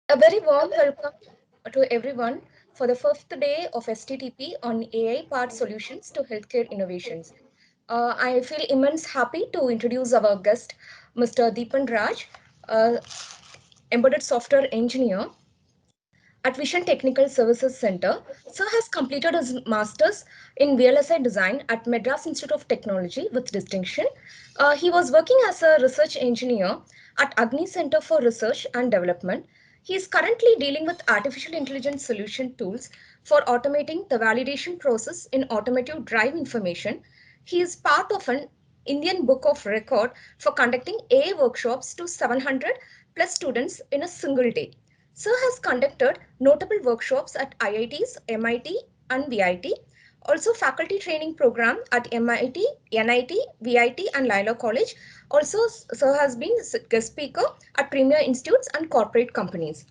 A very warm welcome to everyone for the fifth day of STTP on AI-powered solutions to healthcare innovations. I feel immense happy to introduce our guest, Mr. Deepan Raj, uh, embedded software engineer at Vision Technical Services Center. Sir has completed his master's in VLSI design at Madras Institute of Technology with distinction. He was working as a research engineer at Agni Center for Research and Development. He is currently dealing with artificial intelligence solution tools for automating the validation process in automotive drive information. He is part of an Indian Book of Record for conducting AI workshops to 700 plus students in a single day. Sir has conducted notable workshops at IITs, MIT, and VIT. Also, faculty training program at MIT, NIT, VIT, and Lila College. Also, Sir has been guest speaker at premier institutes and corporate companies.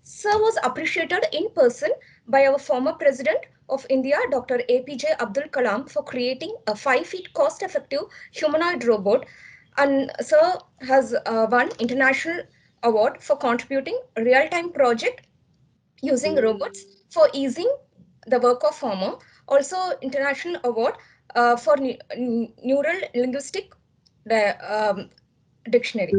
Sir was appreciated in person by our former President of India, Dr. APJ Abdul Kalam, for creating a 5 feet cost effective humanoid robot. And Sir has won international award for contributing real time project using robots for easing the work of farmer. Also, international award for neural linguistic um, dictionary.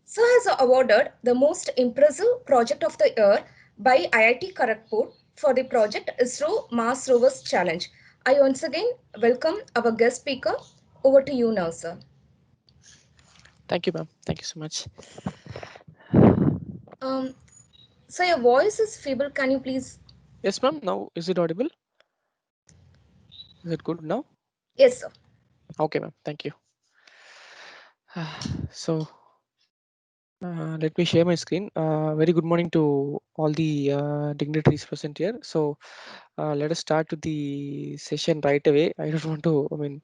Sir has awarded the most impressive project of the year by IIT Kharagpur for the project ISRO Mars Rovers Challenge. I once again welcome our guest speaker. Over to you now, sir. Thank you, ma'am. Thank you so much. Um, so your voice is feeble. Can you please? Yes, ma'am. Now, is it audible? Is it good now? Yes, sir. Okay, ma'am. Thank you. So, let me share my screen. Very good morning to all the dignitaries present here. So, let us start with the session right away. I don't want to,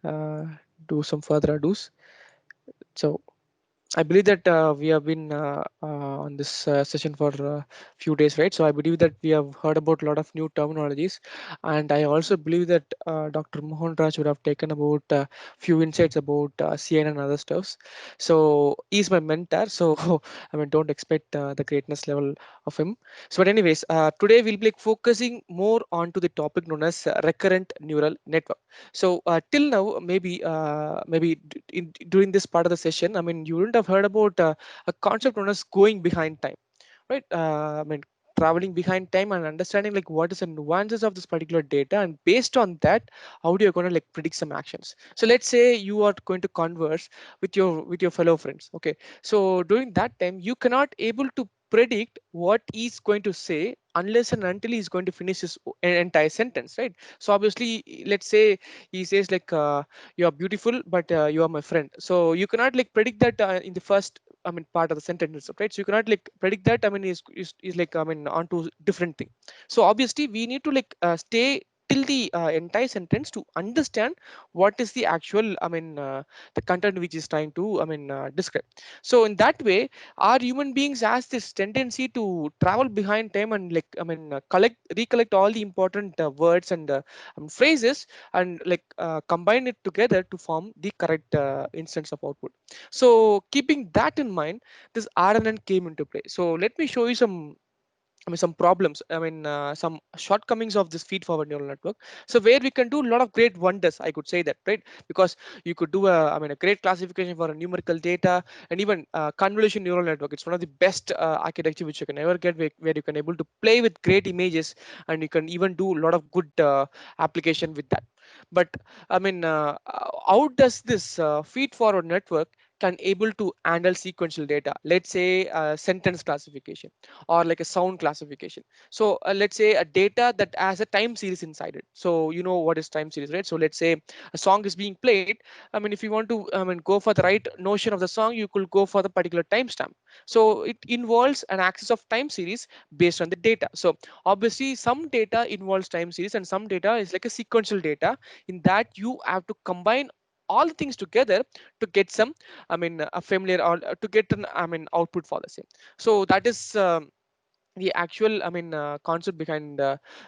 uh, do some further ados. So, I believe that we have been on this session for a few days, right? So I believe that we have heard about a lot of new terminologies, and I also believe that Dr. Mohan Raj would have taken about few insights about CN and other stuffs. So he's my mentor, so don't expect the greatness level of him. So, but anyways, today we'll be like focusing more on to the topic known as recurrent neural network. So till now, during this part of the session, you wouldn't have heard about a concept known as going behind time, right? Traveling behind time and understanding like what is the nuances of this particular data, and based on that, how do you going to like predict some actions. So let's say you are going to converse with your fellow friends. Okay, so during that time, you cannot able to predict what he's going to say unless and until he's going to finish his entire sentence, right? So obviously, let's say he says like you are beautiful but you are my friend, so you cannot like predict that in the first part of the sentence itself, right? So you cannot like predict that. Is like onto different thing. So obviously we need to like stay till the entire sentence to understand what is the actual the content which is trying to describe. So in that way, our human beings has this tendency to travel behind time and like collect recollect all the important words and phrases, and like combine it together to form the correct instance of output. So keeping that in mind, this RNN came into play. So let me show you some problems, some shortcomings of this feed forward neural network. So where we can do a lot of great wonders, I could say that, right? Because you could do a great classification for a numerical data, and even convolution neural network. It's one of the best architecture which you can ever get, where you can able to play with great images, and you can even do a lot of good application with that. But how does this feed forward network can able to handle sequential data? Let's say sentence classification, or like a sound classification. So let's say a data that has a time series inside it. So you know what is time series, right? So let's say a song is being played. If you want to go for the right notion of the song, you could go for the particular timestamp. So it involves an access of time series based on the data. So obviously some data involves time series, and some data is like a sequential data. In that, you have to combine all the things together to get some a familiar, or to get an output for the same. So that is the actual concept behind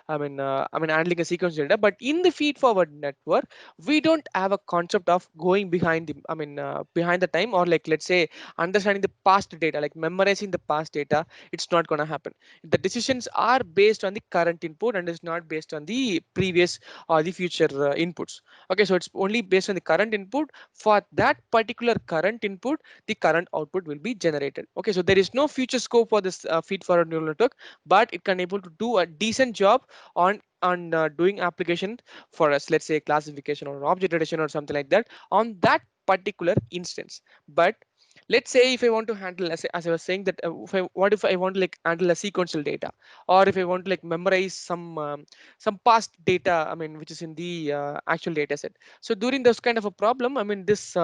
handling a sequence data. But in the feed forward network, we don't have a concept of going behind the behind the time, or like let's say understanding the past data, like memorizing the past data. It's not going to happen. The decisions are based on the current input and is not based on the previous or the future inputs. Okay, so it's only based on the current input. For that particular current input, the current output will be generated. Okay, so there is no future scope for this feed forward neural network, but it can able to do a decent job on doing application for us, let's say classification or object detection or something like that on that particular instance. But let's say if I want to handle, as I was saying that what if I want to like handle a sequential data, or if I want to like memorize some past data, which is in the actual data set. So during this kind of a problem, this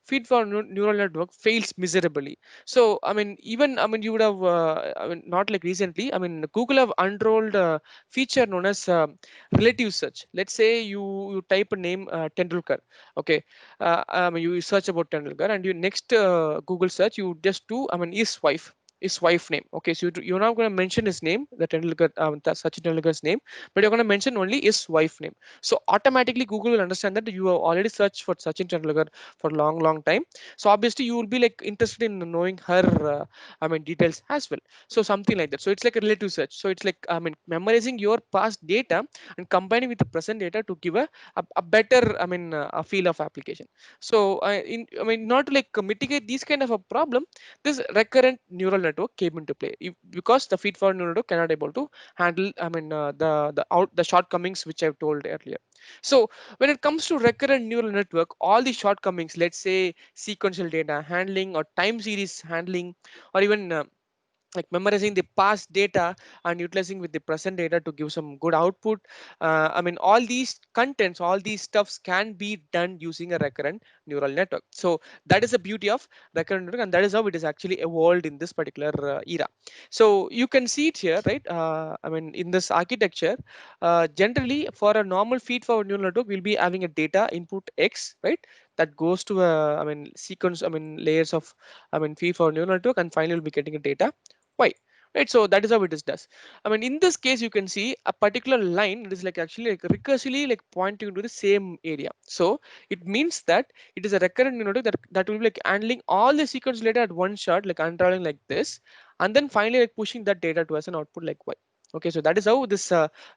feed for neural network fails miserably. So even you would have not like recently, Google have unrolled a feature known as relative search. Let's say you type a name Tendulkar. Okay, you search about Tendulkar, and you next Google search you just do his wife name. Okay, so you're not going to mention his name, the Tendulkar, Sachin Tendulkar's name, but you're going to mention only his wife name. So automatically Google will understand that you have already searched for Sachin Tendulkar for long time. So obviously you will be like interested in knowing her details as well. So something like that. So it's like a relative search. So it's like memorizing your past data and combining with the present data to give a better a feel of application. So not to like mitigate these kind of a problem, this recurrent neural network came into play. Because the feed forward neural network cannot able to handle the shortcomings which I've told earlier. So when it comes to recurrent neural network, all the shortcomings, let's say sequential data handling or time series handling, or even like memorizing the past data and utilizing with the present data to give some good output, all these contents, all these stuffs can be done using a recurrent neural network. So that is the beauty of recurrent network, and that is how it is actually evolved in this particular era. So you can see it here, right? In this architecture, generally for a normal feed forward neural network, we'll be having a data input X, right? That goes to a sequence, layers of feed forward neural network, and finally we'll be getting a data Y, right? So that is how it is does. In this case, you can see a particular line. It is like actually like recursively like pointing to the same area. So it means that it is a recurrent neural network that will be like handling all the sequence data at one shot, like unraveling like this, and then finally like pushing that data to as an output like Y. Okay, so that is how this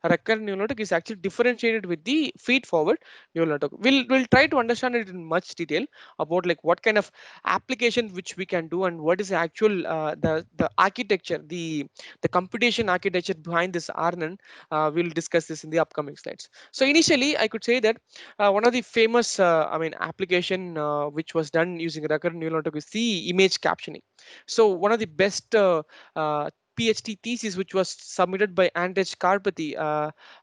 recurrent neural network is actually differentiated with the feed forward neural network. We'll try to understand it in much detail about like what kind of application which we can do, and what is the actual the architecture, the computation architecture behind this RNN. We'll discuss this in the upcoming slides. So initially I could say that one of the famous application which was done using recurrent neural network is the image captioning. So one of the best PhD thesis which was submitted by Andrej Karpathy.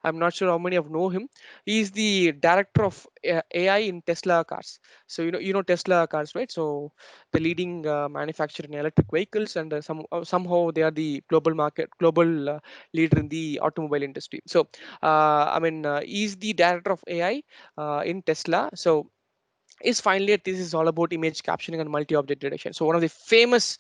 I'm not sure how many of know him. He is the director of AI in Tesla cars. So you know Tesla cars, right? So the leading manufacturer in electric vehicles, and somehow they are the global leader in the automobile industry. So he's the director of AI in Tesla. So is finally this is all about image captioning and multi-object detection. So one of the famous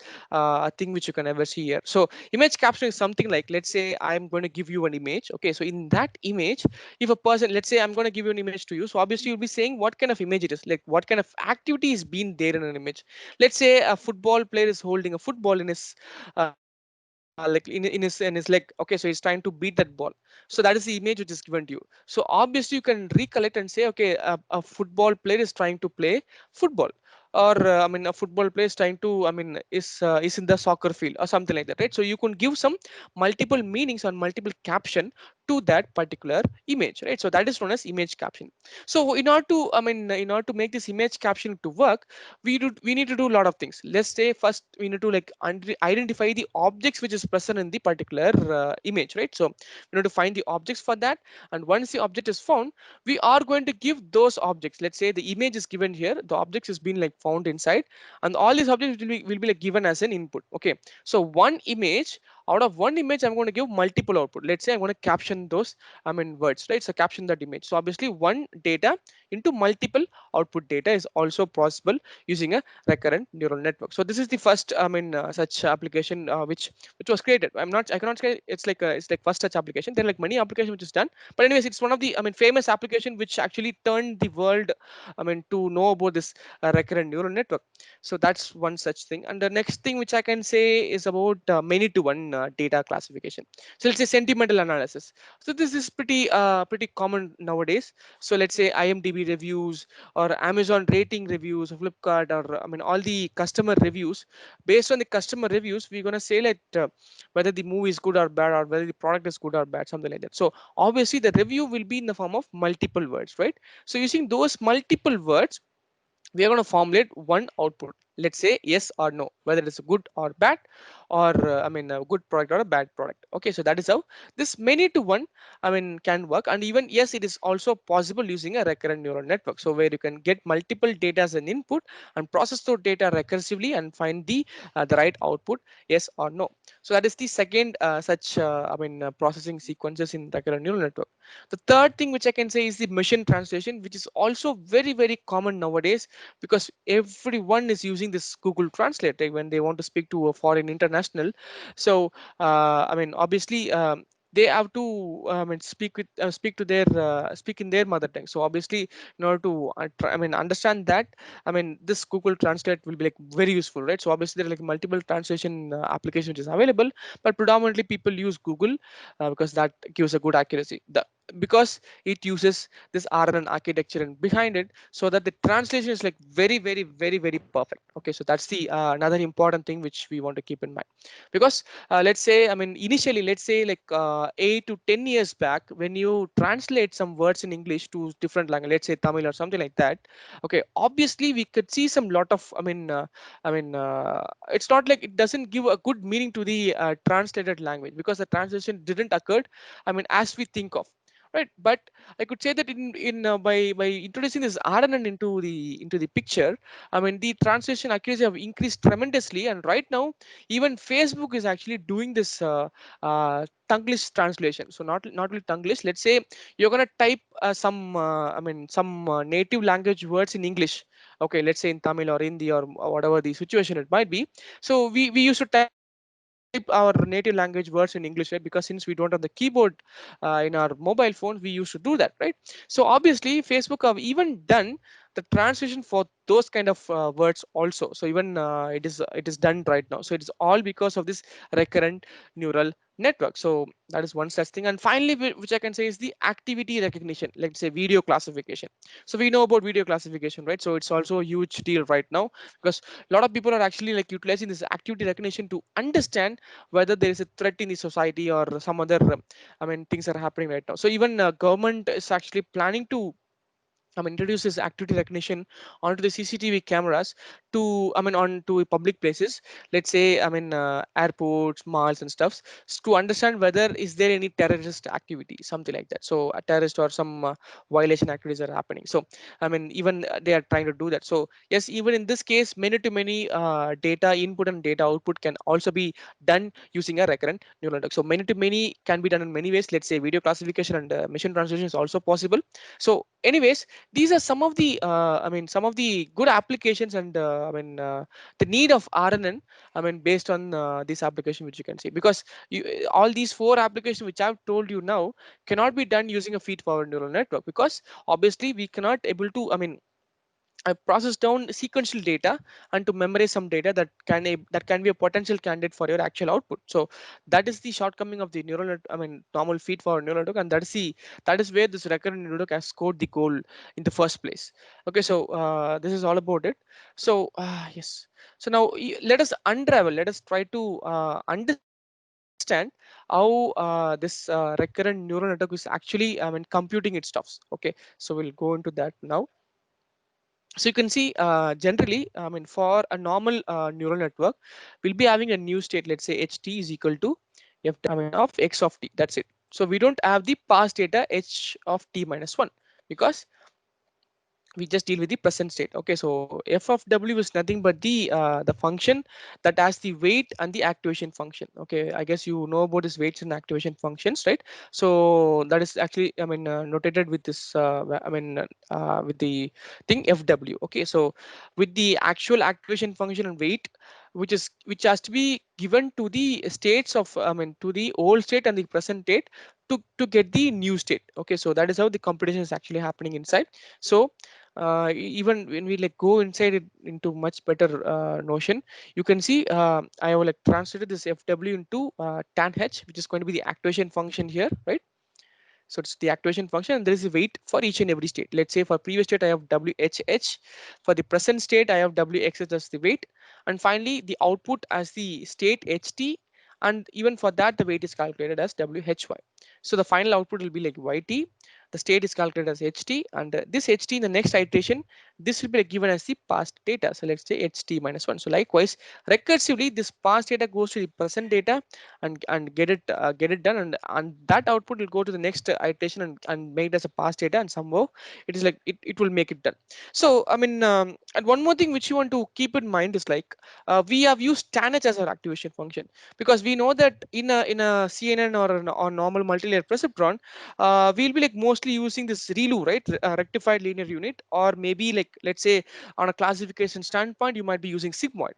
thing which you can ever see here. So image captioning is something like, let's say I'm going to give you an image. Okay, so in that image, if a person, let's say I'm going to give you an image to you, so obviously you'll be saying what kind of image it is, like what kind of activity is being there in an image. Let's say a football player is holding a football in his in his leg. Okay, so he's trying to beat that ball. So that is the image which is given to you. So obviously you can recollect and say, okay, a football player is trying to play football, or a football player is trying to is in the soccer field or something like that, right? So you can give some multiple meanings or multiple caption to that particular image, right? So that is known as image caption. So in order to make this image caption to work, we need to do a lot of things. Let's say first we need to like identify the objects which is present in the particular image, right? So we need to find the objects for that, and once the object is found, we are going to give those objects. Let's say the image is given here, the objects is being like found inside, and all these objects will be like given as an input. Okay, so one image out of one image I'm going to give multiple output. Let's say I'm going to caption those words, right? So caption that image. So obviously one data into multiple output data is also possible using a recurrent neural network. So this is the first such application which was created. I cannot say it's like first such application. There are like many applications which is done, but anyways, it's one of the famous application which actually turned the world to know about this recurrent neural network. So that's one such thing. And the next thing which I can say is about many to one data classification. So let's say sentimental analysis. So this is pretty common nowadays. So let's say IMDb reviews or Amazon rating reviews, or Flipkart, or all the customer reviews. Based on the customer reviews, we're gonna say that whether the movie is good or bad, or whether the product is good or bad, something like that. So obviously the review will be in the form of multiple words, right? So using those multiple words, we are going to formulate one output. Let's say yes or no, whether it's a good or bad, or a good product or a bad product. Okay, so that is how this many to one can work. And even yes, it is also possible using a recurrent neural network, so where you can get multiple data as an input and process those data recursively and find the right output, yes or no. So that is the second such processing sequences in recurrent neural network. The third thing which I can say is the machine translation, which is also very common nowadays, because everyone is using this Google Translate, right, when they want to speak to a foreign international. So obviously they have to speak to their speak in their mother tongue. So obviously in order to understand that, this Google Translate will be like very useful, right? So obviously there are like multiple translation applications which is available, but predominantly people use Google because that gives a good accuracy. Because it uses this RNN architecture and behind it, so that the translation is like very perfect. Okay, so that's the another important thing which we want to keep in mind. Because let's say, initially, let's say like 8 to 10 years back, when you translate some words in English to different language, let's say Tamil or something like that, okay, obviously we could see some lot of it's not like it doesn't give a good meaning to the translated language, because the translation didn't occur as we think of, right? But I could say that in by introducing this RNN into the picture, the translation accuracy have increased tremendously. And right now even Facebook is actually doing this Tanglish translation. So not only Tanglish, let's say you're gonna type some native language words in English. Okay, let's say in Tamil or Hindi or whatever the situation it might be. So we used to type our native language words in English, right? Because since we don't have the keyboard in our mobile phones, we used to do that, right? So obviously Facebook have even done the translation for those kind of words also. So even it is done right now. So it is all because of this recurrent neural network. So that is one such thing. And finally, which I can say is the activity recognition, let's say video classification. So we know about video classification, right? So it's also a huge deal right now, because a lot of people are actually like utilizing this activity recognition to understand whether there is a threat in the society or some other things are happening right now. So even government is actually planning to introduce this activity recognition onto the CCTV cameras to, onto public places. Let's say, airports, malls, and stuffs, to understand whether is there any terrorist activity, something like that. So a terrorist or some violation activities are happening. So even they are trying to do that. So yes, even in this case, many to many data input and data output can also be done using a recurrent neural network. So many to many can be done in many ways. Let's say video classification and machine translation is also possible. So anyways, these are some of the some of the good applications, and the need of RNN, based on this application which you can see. Because all these four applications which I've told you now cannot be done using a feed forward neural network, because obviously we cannot able to process down sequential data and to memorize some data that can be a potential candidate for your actual output. So that is the shortcoming of the neural net, normal feed for neural network, and that is where this recurrent neural network has scored the goal in the first place. Okay, so this is all about it. So yes, so now let us try to understand how this recurrent neural network is actually computing its stuffs. Okay, so we'll go into that now. So you can see generally, for a normal neural network, we'll be having a new state. Let's say ht is equal to of x of t. That's it. So we don't have the past data h of t minus 1, because we just deal with the present state. Okay, so f of w is nothing but the function that has the weight and the activation function. Okay, I guess you know about this weights and activation functions, right? So that is actually, I mean, notated with this with the thing fw. Okay, so with the actual activation function and weight, which has to be given to the states of, I mean, to the old state and the present state to get the new state. Okay, so that is how the computation is actually happening inside. So even when we like go inside it into much better notion, you can see I have like translated this fw into tan h, which is going to be the activation function here, right? So it's the activation function, and there is a weight for each and every state. Let's say for previous state I have whh, for the present state I have wxh as the weight, and finally the output as the state ht, and even for that the weight is calculated as why. So the final output will be like yt, the state is calculated as ht, and this ht in the next iteration, this will be like given as the past data. So let's say ht minus 1. So likewise, recursively this past data goes to the present data and get it done, and that output will go to the next iteration and make it as a past data, and somehow it is like it will make it done. So I mean, and one more thing which you want to keep in mind is like, we have used tanh as our activation function, because we know that in a cnn or normal multi-layer perceptron, we'll be like mostly using this ReLU, right? Rectified linear unit, or maybe like, let's say, on a classification standpoint you might be using sigmoid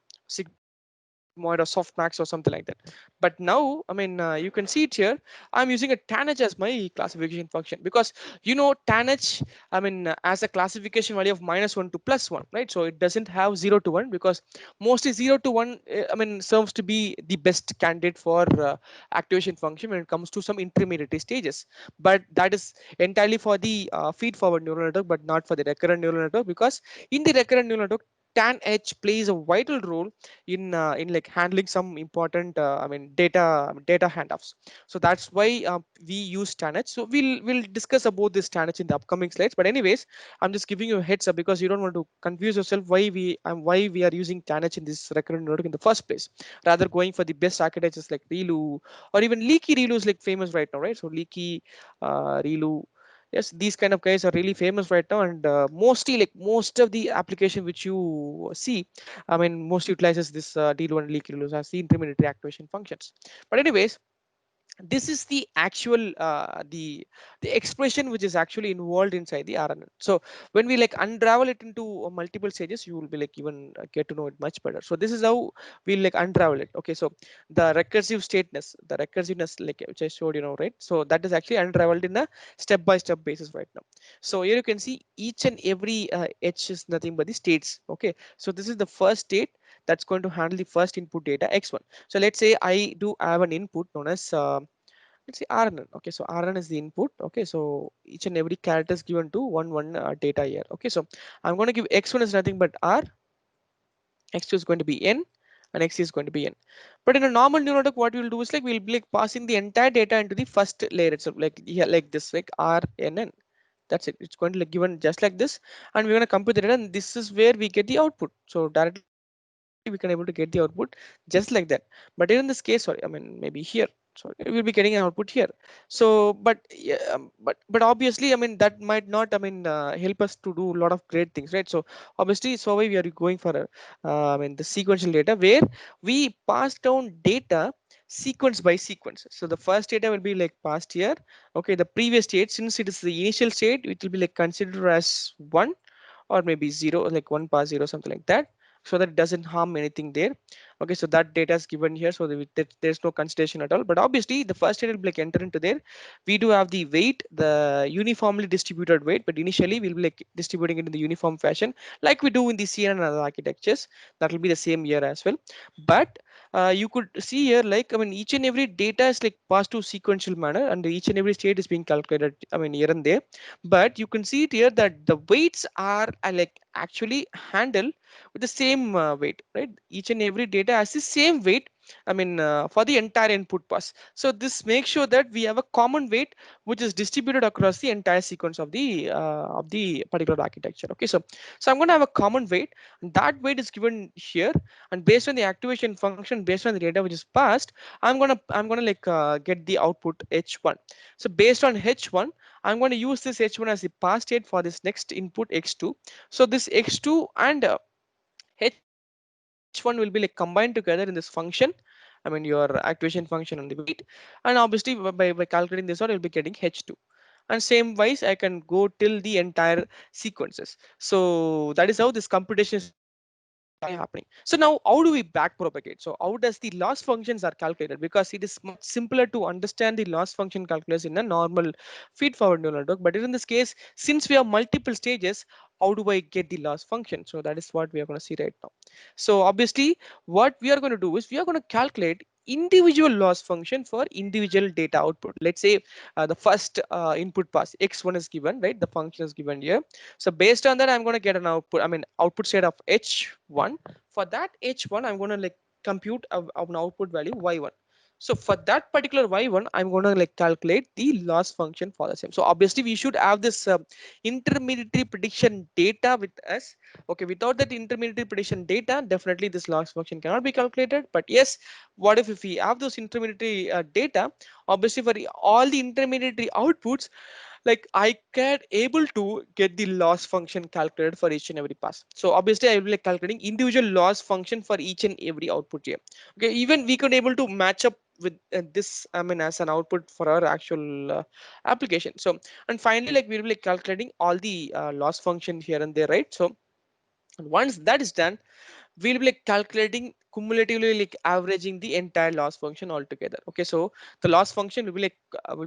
or softmax or something like that. But now, I mean, you can see it here, I'm using a tanh as my classification function, because tanh, I mean, as a classification value of -1 to +1, right? So it doesn't have 0 to 1, because mostly 0 to 1, I mean, serves to be the best candidate for activation function when it comes to some intermediate stages. But that is entirely for the feed forward neural network, but not for the recurrent neural network, because in the recurrent neural network, tan h plays a vital role in like handling some important, I mean, data handoffs. So that's why we use tanh. So we'll discuss about this tanh in the upcoming slides, but anyways, I'm just giving you a heads up because you don't want to confuse yourself why we are using tanh in this recurrent network in the first place, rather going for the best architectures like ReLU, or even leaky ReLU is like famous right now, right? So leaky ReLU, yes, these kind of guys are really famous right now, and mostly like most of the application which you see, I mean, most utilizes this DLU and leaky ReLU as the intermediate reactivation functions. But anyways, this is the actual the expression which is actually involved inside the RNN. So when we like unravel it into multiple stages, you will be like even get to know it much better. So this is how we'll like unravel it. Okay, so the recursiveness, like which I showed, right? So that is actually unraveled in a step-by-step basis right now. So here you can see each and every h is nothing but the states. Okay, so this is the first state that's going to handle the first input data x1. So let's say I do have an input known as let's say RNN. Okay, so RNN is the input. Okay, so each and every character is given to one data here. Okay, so I'm going to give x1 is nothing but r, x2 is going to be n, and x is going to be n. But in a normal neural network, what we'll do is like we'll be like passing the entire data into the first layer itself, like here, like this, like r n n. That's it. It's going to like given just like this, and we're going to compute the data, and this is where we get the output. So directly we can able to get the output just like that. But in this case, sorry, I mean, maybe here, so we'll be getting an output here. So but yeah, but obviously, I mean, that might not, I mean, help us to do a lot of great things, right? So obviously, so why we are going for a I mean, the sequential data, where we pass down data sequence by sequence. So the first data will be like passed here. Okay, the previous state, since it is the initial state, it will be like considered as 1, or maybe 0, like 1 pass 0, something like that, so that it doesn't harm anything there. Okay, so that data is given here, so there's no consideration at all. But obviously the first data will be like enter into there. We do have the weight, the uniformly distributed weight, but initially we'll be like distributing it in the uniform fashion like we do in the CNN and other architectures. That will be the same here as well. But you could see here, like, I mean, each and every data is like passed to sequential manner, and each and every state is being calculated, I mean, here and there. But you can see it here that the weights are like actually handled with the same weight, right? Each and every data has the same weight, for the entire input pass. So this makes sure that we have a common weight which is distributed across the entire sequence of the particular architecture. Okay, so I'm going to have a common weight, and that weight is given here, and based on the activation function, based on the data which is passed, I'm gonna get the output h1. So based on h1, I'm going to use this h1 as the pass state for this next input x2. So this x2 and h1 will be combined together in this function. Your activation function and the weight, and obviously by calculating this out, you'll be getting h2. And same wise, I can go till the entire sequences. So that is how this computation is actually happening. So now how do we back propagate? So how does the loss functions are calculated? Because it is much simpler to understand the loss function calculus in a normal feed forward neural network. But in this case, since we have multiple stages, how do I get the loss function? So that is what we are going to see right now. So obviously what we are going to do is we are going to calculate individual loss function for individual data output. Let's say the first input pass x1 is given, right? The function is given here. So based on that, I'm going to get an output, output state of h1. For that h1, I'm going to compute an output value y1. So for that particular y1, I'm going to calculate the loss function for the same. So obviously we should have this intermediary prediction data with us. Okay, without that intermediary prediction data, definitely this loss function cannot be calculated. But yes, what if we have those intermediary data? Obviously for all the intermediary outputs, I can able to get the loss function calculated for each and every pass. So obviously I will be calculating individual loss function for each and every output here. Okay, even we could able to match up with this, as an output for our actual application. So, and finally, we will be calculating all the loss function here and there, right? So once that is done, we'll be calculating cumulatively, averaging the entire loss function altogether. Okay, so the loss function will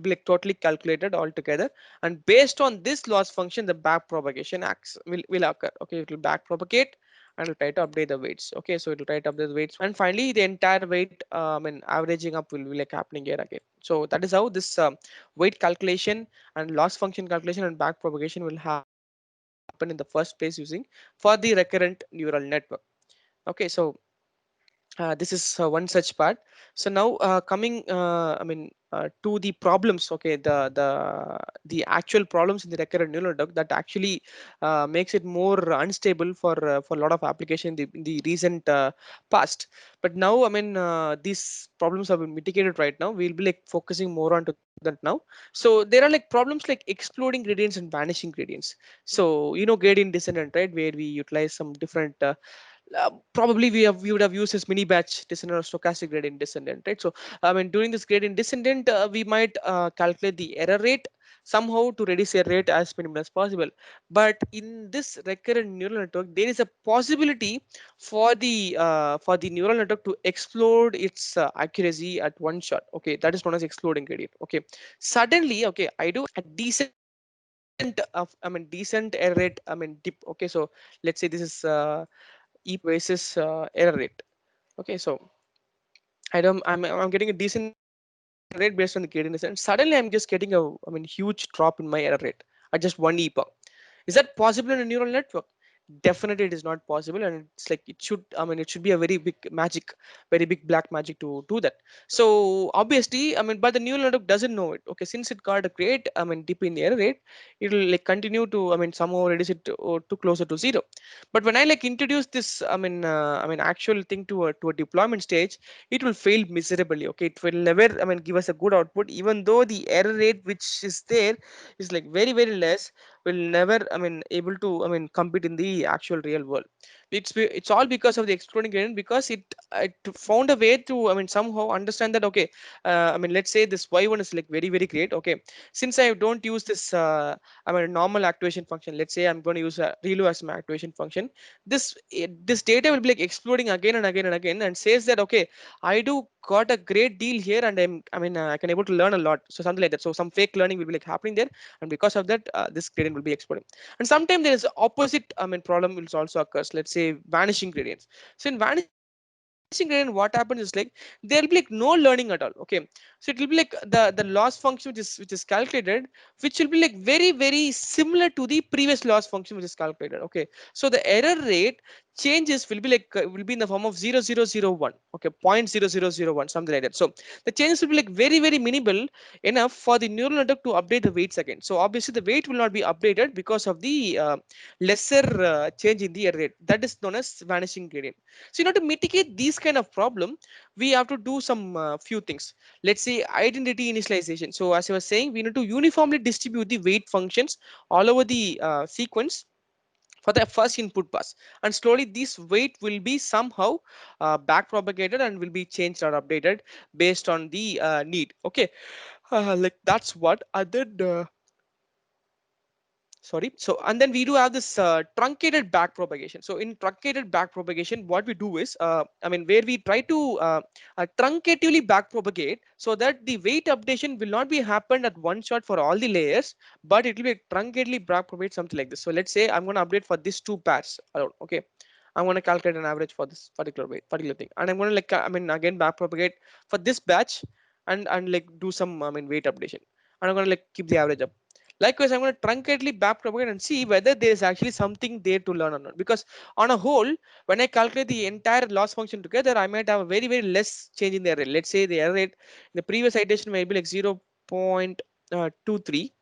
be totally calculated altogether, and based on this loss function, the back propagation acts will occur. Okay, it will back propagate and it'll try to update the weights. Okay, so it will try to update the weights, and finally the entire weight averaging up will be happening here again. So that is how this weight calculation and loss function calculation and back propagation will happen in the first place using for the recurrent neural network. Okay, so this is one such part. So now coming to the problems. Okay, the actual problems in the recurrent neural network that actually makes it more unstable for a lot of application in the recent past. But now these problems have been mitigated right now. We'll be focusing more onto that now. So there are problems like exploding gradients and vanishing gradients. So gradient descendant, right, where we utilize some different probably we would have used this mini batch descendant or stochastic gradient descendant, right? So during this gradient descendant, we might calculate the error rate somehow to reduce error rate as minimal as possible. But in this recurrent neural network, there is a possibility for the neural network to explode its accuracy at one shot. Okay, that is known as exploding gradient. Okay, suddenly, okay, I do a decent error rate, dip. Okay, so let's say this is basis error rate. Okay, so I'm getting a decent error rate based on the gradient descent. Suddenly I'm just getting a huge drop in my error rate at just one epoch. Is that possible in a neural network? Definitely it is not possible, and it's it should, it should be a very big magic, very big black magic to do that. So obviously, but the neural network doesn't know it. Okay, since it got a great dip in error rate, it will continue to somehow reduce it to closer to zero. But when I introduce this actual thing to a deployment stage, it will fail miserably. Okay, it will never give us a good output, even though the error rate which is there is very less, will never able to compete in the actual real world. It's all because of the exploding gradient, because it found a way to somehow understand that, okay, let's say this y1 is very great. Okay, since I don't use this normal activation function, let's say I'm going to use a relu as my activation function, this data will be exploding again and again and again, and says that, okay, I do got a great deal here, and I can able to learn a lot. So something like that. So some fake learning will be happening there, and because of that, this gradient will be exploding. And sometimes there is opposite problem will also occurs. Let's say vanishing gradients. So in vanishing gradient, what happens is there will be no learning at all. Okay, so it will be the loss function which is calculated, which will be very similar to the previous loss function which is calculated. Okay, so the error rate changes will be like will be in the form of 0001, okay, 0.0001, something like that. So the changes will be like very very minimal enough for the neural network to update the weights again. So obviously the weight will not be updated because of the lesser change in the error rate, that is known as vanishing gradient. So in order to mitigate these kind of problem, we have to do some few things. Let's say identity initialization. So as I was saying, we need to uniformly distribute the weight functions all over the sequence for the first input pass, and slowly this weight will be somehow back propagated and will be changed or updated based on the need. Okay, like that's what other sorry. So and then we do have this truncated back propagation. So in truncated back propagation, what we do is I mean where we try to truncatively back propagate so that the weight updation will not be happened at one shot for all the layers, but it will be truncatedly back propagate, something like this. So let's say I'm going to update for these two pairs alone. Okay, I'm going to calculate an average for this particular weight, particular thing, and I'm going to like I mean again back propagate for this batch, and like do some I mean weight updation, and I'm going to like keep the average up. Likewise, I'm going to truncatedly back propagate and see whether there is actually something there to learn or not. Because on a whole, when I calculate the entire loss function together, I might have a very, very less change in the error rate. Let's say the error rate in the previous iteration may be like 0.23.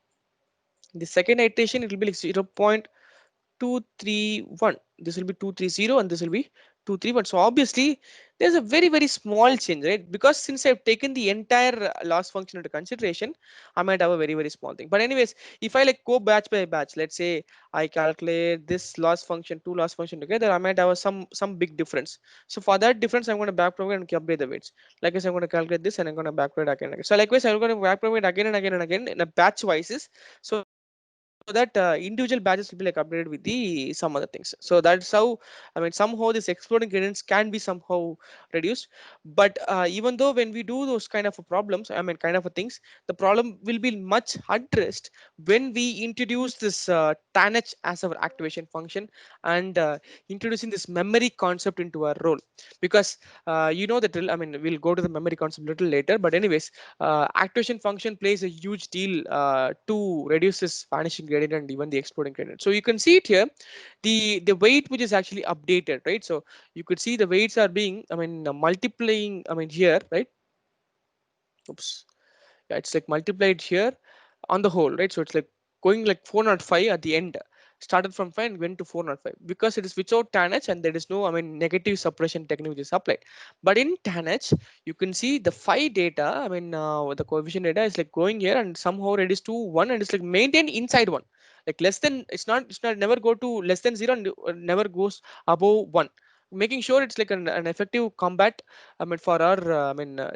In the second iteration, it will be like 0.231. This will be 230 and this will be 231. So obviously there's a very very small change, right? Because since I've taken the entire loss function into consideration, I might have a very very small thing. But anyways, if I like go batch by batch, let's say I calculate this loss function, two loss function together, I might have a some big difference. So for that difference, I'm going to back propagate and update the weights. Like I said, I'm going to calculate this and I'm going to back propagate again and again. So likewise, I'm going to back propagate again and again and again in a batch wise, so that individual badges will be like updated with the some other things. So that's how I mean somehow this exploding cadence can be somehow reduced. But even though when we do those kind of problems, I mean kind of a things, the problem will be much addressed when we introduce this TANH as our activation function, and introducing this memory concept into our role. Because you know that I mean we'll go to the memory concept a little later, but anyways, activation function plays a huge deal to reduce this vanishing gradient and even the exploding gradient. So you can see it here, the weight which is actually updated, right? So you could see the weights are being I mean multiplying I mean here, right? Oops, yeah, it's like multiplied here on the whole, right? So it's like going like 405 at the end, started from 5 and went to 405 because it is without TANH and there is no I mean negative suppression technique which is applied. But in TANH you can see the 5 data I mean the coefficient data is like going here and somehow reduced to 1 and it's like maintained inside 1, like less than, it's not never go to less than 0 and never goes above 1, making sure it's like an effective combat I mean for our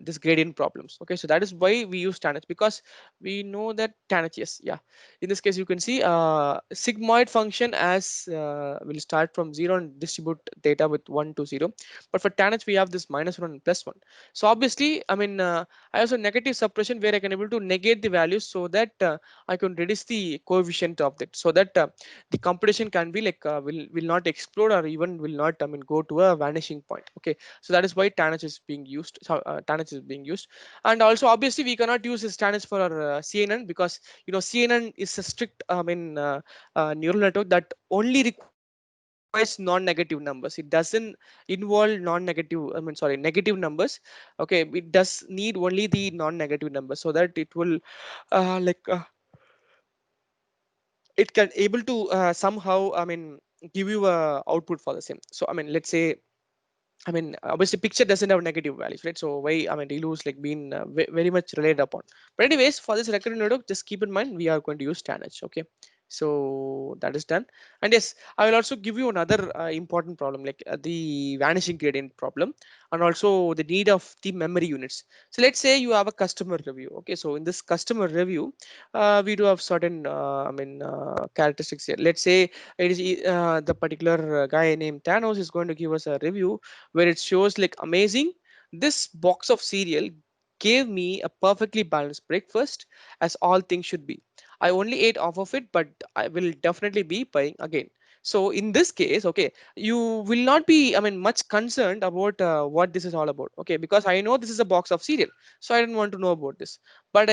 this gradient problems. Okay, so that is why we use TANH, because we know that TANH, yes, yeah, in this case you can see sigmoid function as will start from 0 and distribute data with 1 to 0, but for TANH we have this -1 and +1. So obviously I mean I also negative suppression where I can able to negate the values so that I can reduce the coefficient of that, so that the computation can be like will not explode or even will not I mean go to a vanishing point. Okay, so that is why TANH is being used. So TANH is being used, and also obviously we cannot use this TANH for our CNN, because you know CNN is a strict I mean neural network that only requires non-negative numbers. It doesn't involve non-negative I mean sorry negative numbers. Okay, it does need only the non-negative numbers so that it will like it can able to somehow I mean give you a output for the same. So I mean let's say I mean, obviously, picture doesn't have negative values, right? So why I mean, ReLU is like being very much relied upon. But anyways, for this recurrent notebook, just keep in mind we are going to use TANH. Okay, so that is done. And yes, I will also give you another important problem, like the vanishing gradient problem, and also the need of the memory units. So let's say you have a customer review. Okay, so in this customer review, we do have certain characteristics here. Let's say it is the particular guy named Thanos is going to give us a review where it shows like amazing. This box of cereal gave me a perfectly balanced breakfast as all things should be. I only ate half of it, but I will definitely be buying again. So in this case, okay, you will not be, I mean, much concerned about what this is all about, okay, because I know this is a box of cereal, so I didn't want to know about this. But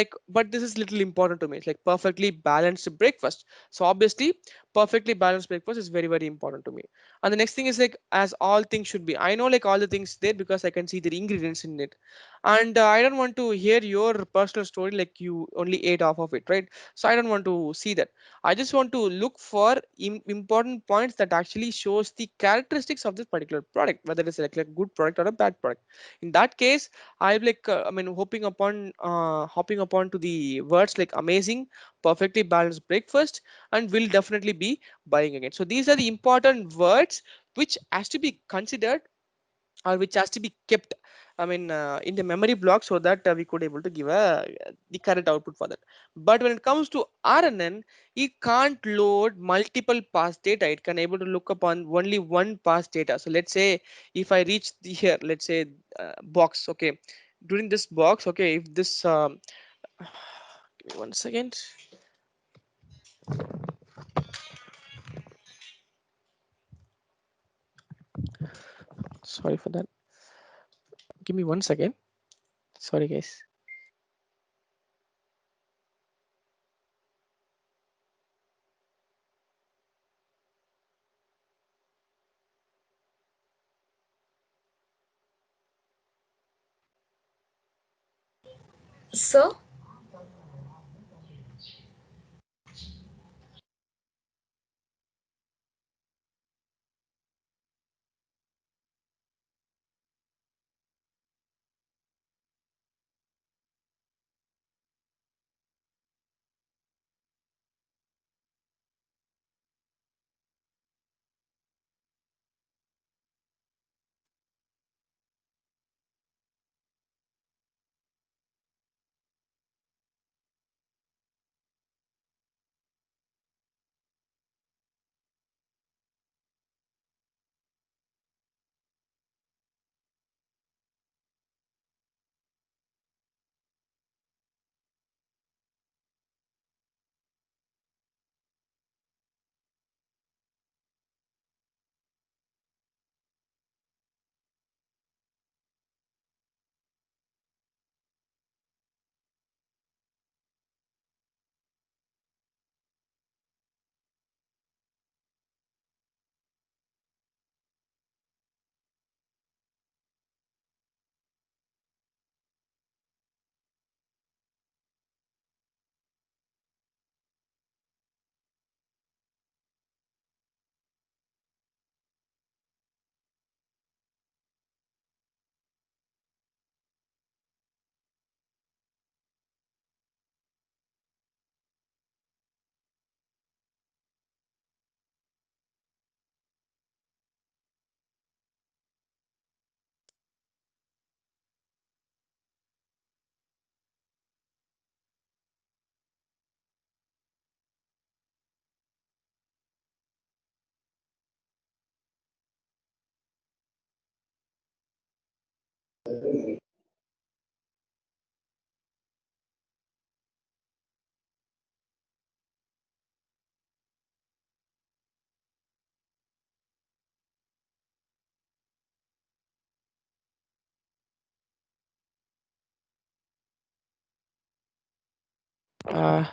this is little important to me. It's like perfectly balanced breakfast. So obviously, perfectly balanced breakfast is very very important to me. And the next thing is like as all things should be, I know like all the things there because I can see the ingredients in it. And I don't want to hear your personal story like you only ate off of it, right? So I don't want to see that. I just want to look for important points that actually shows the characteristics of this particular product, whether it's like a good product or a bad product. In that case, I like I mean hopping upon to the words like amazing, perfectly balanced breakfast, and will definitely be buying again. So these are the important words which has to be considered or which has to be kept, in the memory block, so that we could able to give a the correct output for that. But when it comes to RNN, it can't load multiple pass data. It can able to look upon only one pass data. So let's say if I reach the here, let's say box, okay, during this box, okay, if this give me 1 second. Sorry for that. Give me 1 second. Sorry guys. Sir,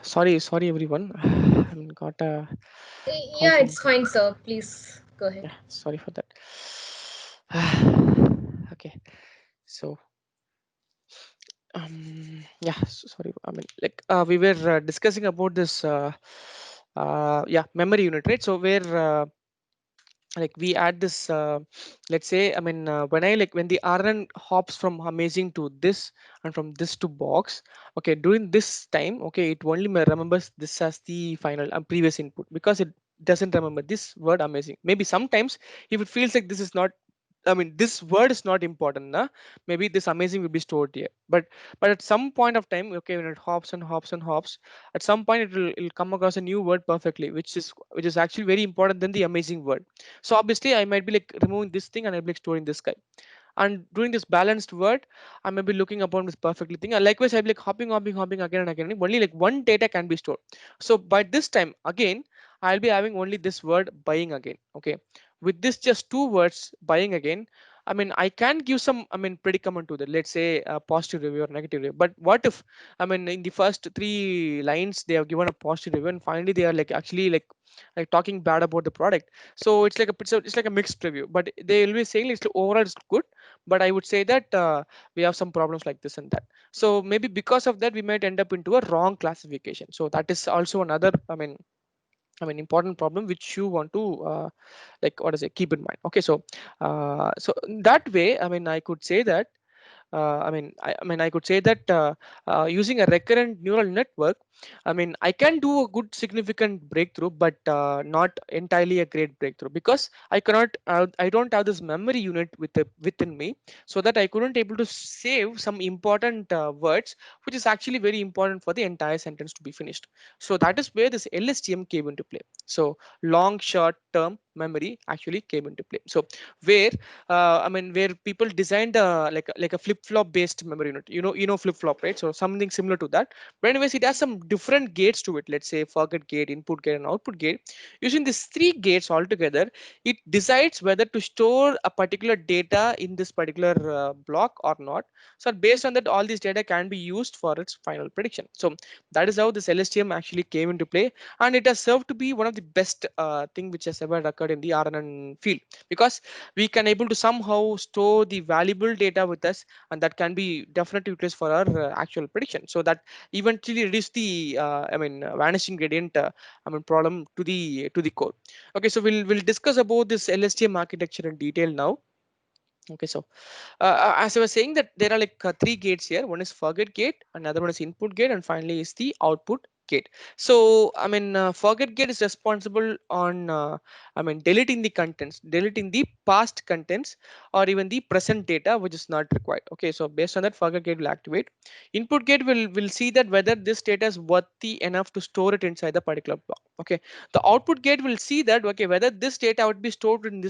Sorry everyone. I mean got a call yeah, from, it's fine, sir. Please go ahead. yeah, sorry for that. Okay, so yeah, sorry, I mean like we were discussing about this yeah, memory unit, right? So where like we add this let's say when I like when the rn hops from amazing to this and from this to box, okay, during this time, okay, it only remembers this as the final previous input, because it doesn't remember this word amazing. Maybe sometimes if it feels like this is not, this word is not important, na? Maybe this amazing will be stored here. But at some point of time, okay, when it hops and hops and hops, at some point it'll come across a new word perfectly, which is actually very important than the amazing word. So obviously I might be like removing this thing and I'll be like storing this guy. And doing this balanced word, I may be looking upon this perfectly thing. And likewise, I'll be like hopping again and again. Only like one data can be stored. So by this time, again, I'll be having only this word buying again. Okay. With this just two words buying again, I mean, I can give some, I mean, predicament to that. Let's say a positive review or negative review. But what if, I mean, in the first three lines they have given a positive review, and finally they are like actually like talking bad about the product. So it's like a mixed review. But they will be saying it's overall it's good. But I would say that we have some problems like this and that. So maybe because of that we might end up into a wrong classification. So that is also another, I mean important problem which you want to like what is it keep in mind. Okay, so so in that way, I mean I could say that I could say that using a recurrent neural network, I mean, I can do a good significant breakthrough, but not entirely a great breakthrough because I cannot, I don't have this memory unit within me, so that I couldn't able to save some important words, which is actually very important for the entire sentence to be finished. So that is where this LSTM came into play. So long short term memory actually came into play. So where where people designed like a flip-flop based memory unit. You know flip-flop, right? So something similar to that. But anyways, it has some different gates to it. Let's say forget gate, input gate, and output gate. Using these three gates altogether, it decides whether to store a particular data in this particular block or not. So based on that, all these data can be used for its final prediction. So that is how this LSTM actually came into play, and it has served to be one of the best thing which has ever occurred in the RNN field, because we can able to somehow store the valuable data with us, and that can be definitely utilized for our actual prediction, so that eventually reduce the vanishing gradient problem to the core. Okay, so we'll discuss about this LSTM architecture in detail now. Okay, so as I was saying that there are like three gates here. One is forget gate, another one is input gate, and finally is the output gate. So forget gate is responsible on deleting the contents, deleting the past contents, or even the present data which is not required. Okay, so based on that, forget gate will activate. Input gate will see that whether this data is worthy enough to store it inside the particular block. Okay, the output gate will see that okay, whether this data would be stored in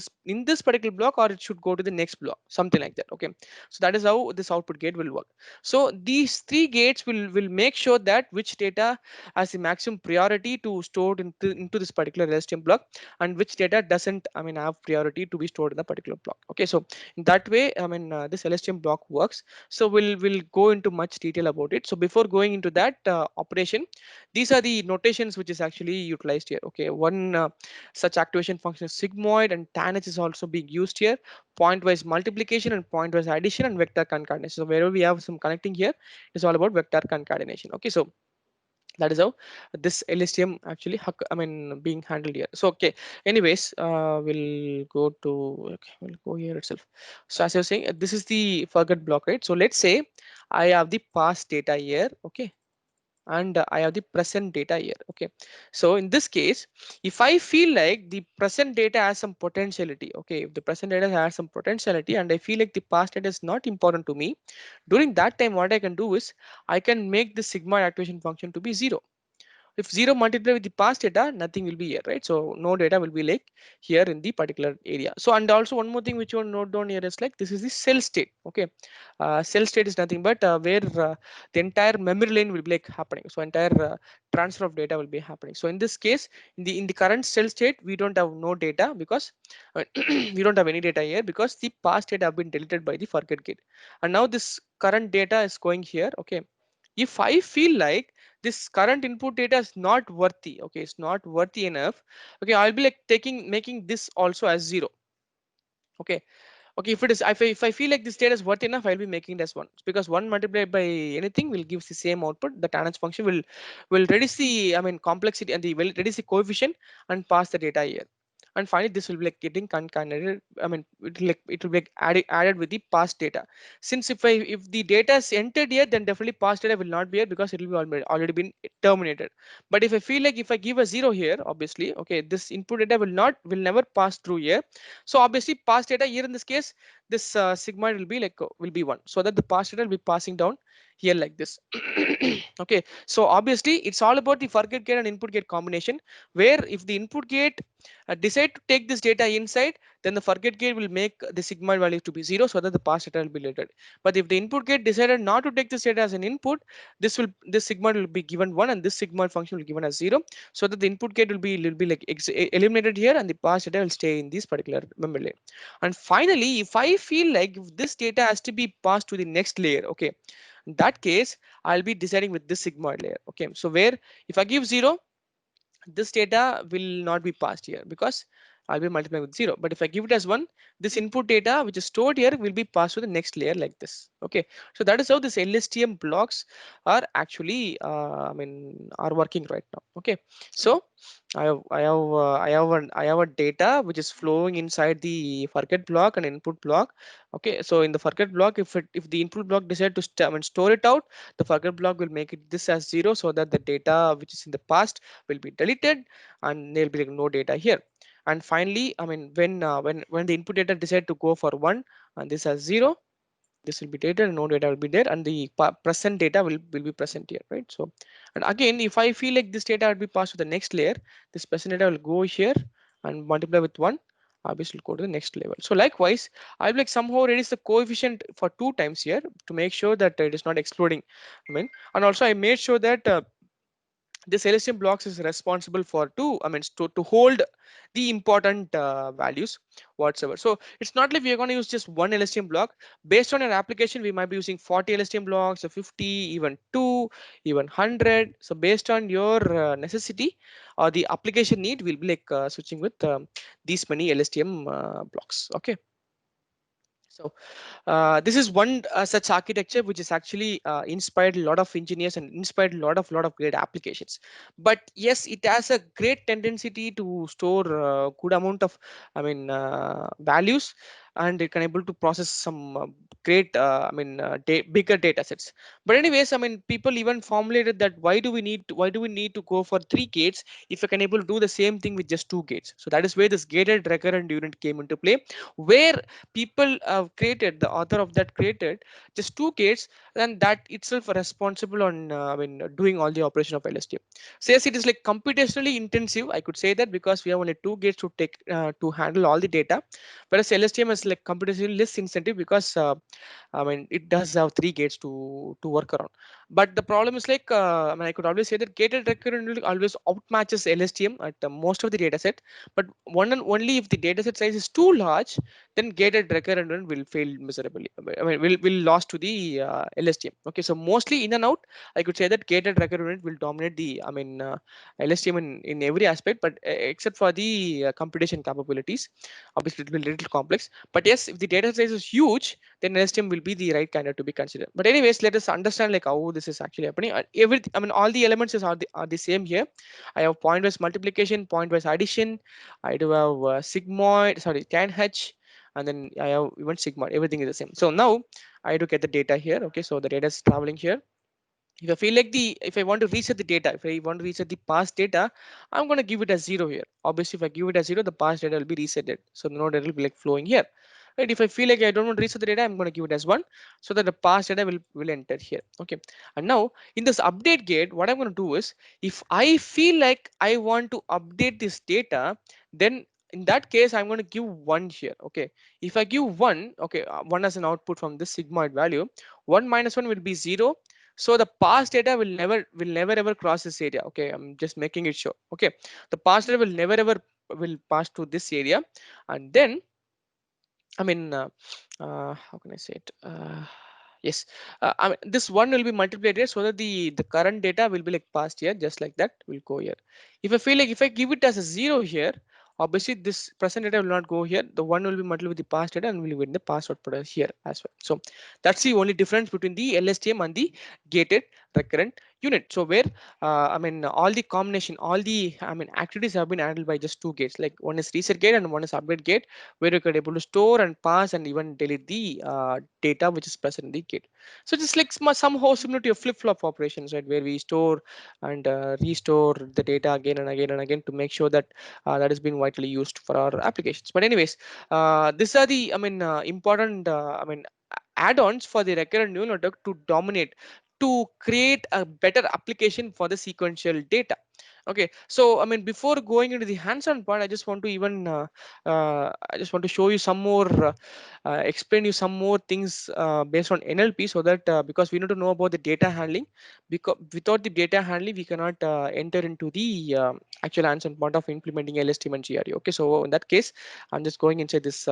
this particular block, or it should go to the next block, something like that. Okay, so that is how this output gate will work. So these three gates will make sure that which data has the maximum priority to stored into this particular LSTM block, and which data doesn't have priority to be stored in the particular block. Okay, so in that way, this LSTM block works. So we'll go into much detail about it. So before going into that operation, these are the notations which is actually utilized here. Okay, one such activation function is sigmoid, and tanh is also being used here. Pointwise multiplication and pointwise addition and vector concatenation. So wherever we have some connecting here, it's all about vector concatenation. Okay, so that is how this LSTM actually being handled here. So okay, anyways, we'll go to okay, we'll go here itself. So as I was saying, this is the forget block, right? So let's say I have the past data here. Okay, and I have the present data here. Okay, so in this case, if I feel like the present data has some potentiality, okay, if the present data has some potentiality and I feel like the past data is not important to me, during that time what I can do is I can make the sigma activation function to be 0. If 0 multiplied with the past data, nothing will be here, right? So no data will be like here in the particular area. So and also one more thing which you want to note down here is like this is the cell state. Okay, cell state is nothing but where the entire memory lane will be like happening. So entire transfer of data will be happening. So in this case, in the current cell state, we don't have no data because we don't have any data here because the past data have been deleted by the forget gate, and now this current data is going here. Okay, if I feel like this current input data is not worthy, okay, it's not worthy enough, okay, I'll be like making this also as 0. Okay, okay, if I feel like this data is worth enough, I'll be making it as 1, because 1 multiplied by anything will give the same output. The tanh function will reduce the complexity and the will reduce the coefficient and pass the data here. And finally this will be like getting concatenated. It will be like added with the past data. Since if the data is entered here, then definitely past data will not be here because it will be already been terminated. But if I feel like if I give a 0 here, obviously, okay, this input data will never pass through here. So obviously past data here in this case, this sigma will be like will be 1, so that the past data will be passing down here like this. Okay, so obviously it's all about the forget gate and input gate combination, where if the input gate decide to take this data inside, then the forget gate will make the sigmoid value to be 0 so that the pass data will be deleted. But if the input gate decided not to take this data as an input, this sigmoid will be given 1 and this sigmoid function will be given as 0, so that the input gate will be like eliminated here and the pass data will stay in this particular memory layer. And finally, if I feel like if this data has to be passed to the next layer, okay, in that case I'll be deciding with this sigmoid layer. Okay, so where if I give 0, this data will not be passed here because I'll be multiplying with 0. But if I give it as 1, this input data which is stored here will be passed to the next layer like this. Okay, so that is how this LSTM blocks are actually are working right now. Okay, so I have a data which is flowing inside the forget block and input block. Okay, so in the forget block, if the input block decide to store it out, the forget block will make it this as 0 so that the data which is in the past will be deleted and there will be like no data here. And finally, when the input data decide to go for 1 and this as 0, this will be data and no data will be there, and the present data will be present here, right? So, and again, if I feel like this data will be passed to the next layer, this present data will go here and multiply with 1, obviously will go to the next level. So likewise, I'll like somehow reduce the coefficient for 2 times here to make sure that it is not exploding. And also I made sure that this LSTM blocks is responsible for to hold the important values whatsoever. So it's not like we're going to use just one LSTM block. Based on an application, we might be using 40 LSTM blocks, or 50, even 2, even 100. So based on your necessity or the application need, we'll be like switching with these many LSTM blocks. Okay. So this is one such architecture which is actually inspired a lot of engineers and inspired a lot of great applications. But yes, it has a great tendency to store good amount of values, and it can able to process some great bigger data sets. But anyways, people even formulated that why do we need to go for 3 gates if I can able to do the same thing with just 2 gates. So that is where this gated recurrent unit came into play, where people created the author of that created just 2 gates, and that itself are responsible on doing all the operation of LSTM. So yes, it is like computationally intensive, I could say that, because we have only 2 gates to take to handle all the data, whereas LSTM is like computationally less incentive because it does have 3 gates to work around. But the problem is like I could always say that gated recurrent will always outmatches LSTM at most of the data set. But one and only if the data set size is too large, then gated recurrent will fail miserably. Will lost to the LSTM. Okay, so mostly in and out, I could say that gated recurrent will dominate the LSTM in every aspect, but except for the computation capabilities. Obviously, it will be a little complex. But yes, if the data size is huge, then LSTM will be the right candidate to be considered. But anyways, let us understand like how this is actually happening. All the elements are the same here. I have point-wise multiplication, point-wise addition. I do have sigmoid, sorry, tan h, and then I have even sigmoid. Everything is the same. So now I do get the data here. Okay, so the data is traveling here. If I want to reset the data, if I want to reset the past data, I'm going to give it as 0 here. Obviously, if I give it as 0, the past data will be resetted, so the node data will be like flowing here, right? If I feel like I don't want to reset the data, I'm going to give it as 1, so that the past data will enter here. Okay, and now in this update gate, what I'm going to do is, if I feel like I want to update this data, then in that case I'm going to give 1 here. Okay, if I give 1, okay, 1 as an output from this sigmoid value, 1 minus 1 will be 0. So the past data will never ever cross this area. Okay, I'm just making it sure. Okay, the past data will never ever will pass to this area. And then how can I say it? Yes, this one will be multiplied here, so that the current data will be like passed here, just like that will go here. If I feel like if I give it as a 0 here, obviously this present data will not go here. The 1 will be multiplied with the past data and will win the past output here as well. So that's the only difference between the LSTM and the gated recurrent unit. So where all the combination, all the activities have been handled by just 2 gates. Like one is reset gate and one is update gate, where you can able to store and pass and even delete the data which is present in the gate. So just like somehow similar to a flip-flop operations, right, where we store and restore the data again and again and again to make sure that that has been widely used for our applications. But anyways, these are the important add-ons for the recurrent neural network to dominate, to create a better application for the sequential data. Okay, so I mean, before going into the hands-on part, I just want to I just want to show you some more, explain you some more things based on NLP, so that because we need to know about the data handling, because without the data handling, we cannot enter into the actual hands-on part of implementing LSTM and GRE. Okay, so in that case, I'm just going inside this.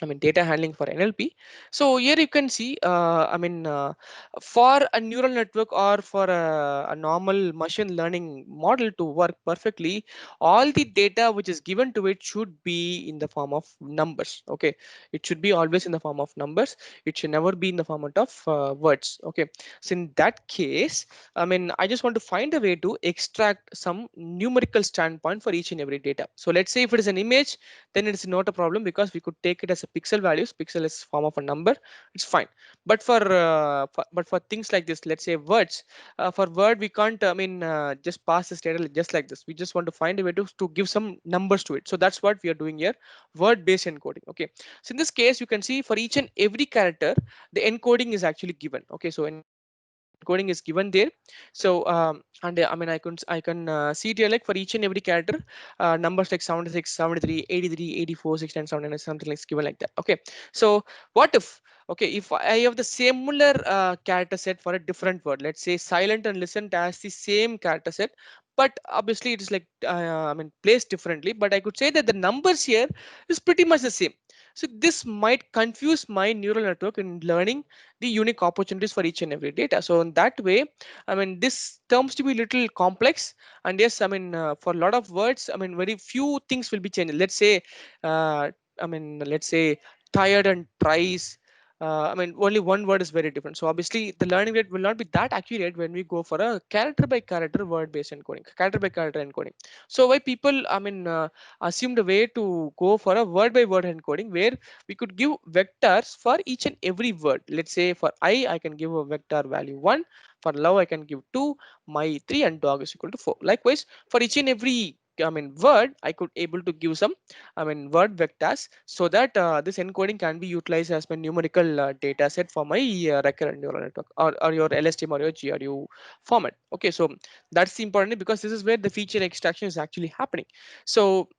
I mean, data handling for NLP. So here you can see, for a neural network or for a normal machine learning model to work perfectly, all the data which is given to it should be in the form of numbers. Okay, it should be always in the form of numbers. It should never be in the format of words. Okay, so in that case, I mean, I just want to find a way to extract some numerical standpoint for each and every data. So let's say if it is an image, then it's not a problem because we could take it as a pixel values. Pixel is form of a number, it's fine. But for things like this, let's say words, for word we can't just pass this data just like this. We just want to find a way to give some numbers to it. So that's what we are doing here, word based encoding. Okay, so in this case you can see for each and every character the encoding is actually given. Okay, so encoding is given there. So I can see it here, like for each and every character, numbers like 76, 73, 83, 84, 69, 79, something like given like that. Okay, so what if, okay, if I have the similar character set for a different word, let's say silent and listen as the same character set, but obviously it is like placed differently, but I could say that the numbers here is pretty much the same. So this might confuse my neural network in learning the unique opportunities for each and every data. So in that way, I mean, this terms to be little complex. And yes, for a lot of words, I mean, very few things will be changed. Let's say, uh, let's say tired and tries. Only one word is very different. So obviously, the learning rate will not be that accurate when we go for a character by character word based encoding, character by character encoding. So why people, assumed a way to go for a word by word encoding where we could give vectors for each and every word. Let's say for I can give a vector value 1, for love I can give 2, my 3, and dog is equal to 4. Likewise, for each and every word I could able to give some word vectors, so that this encoding can be utilized as my numerical data set for my recurrent neural network, or your LSTM or your GRU format. Okay, so that's important because this is where the feature extraction is actually happening. So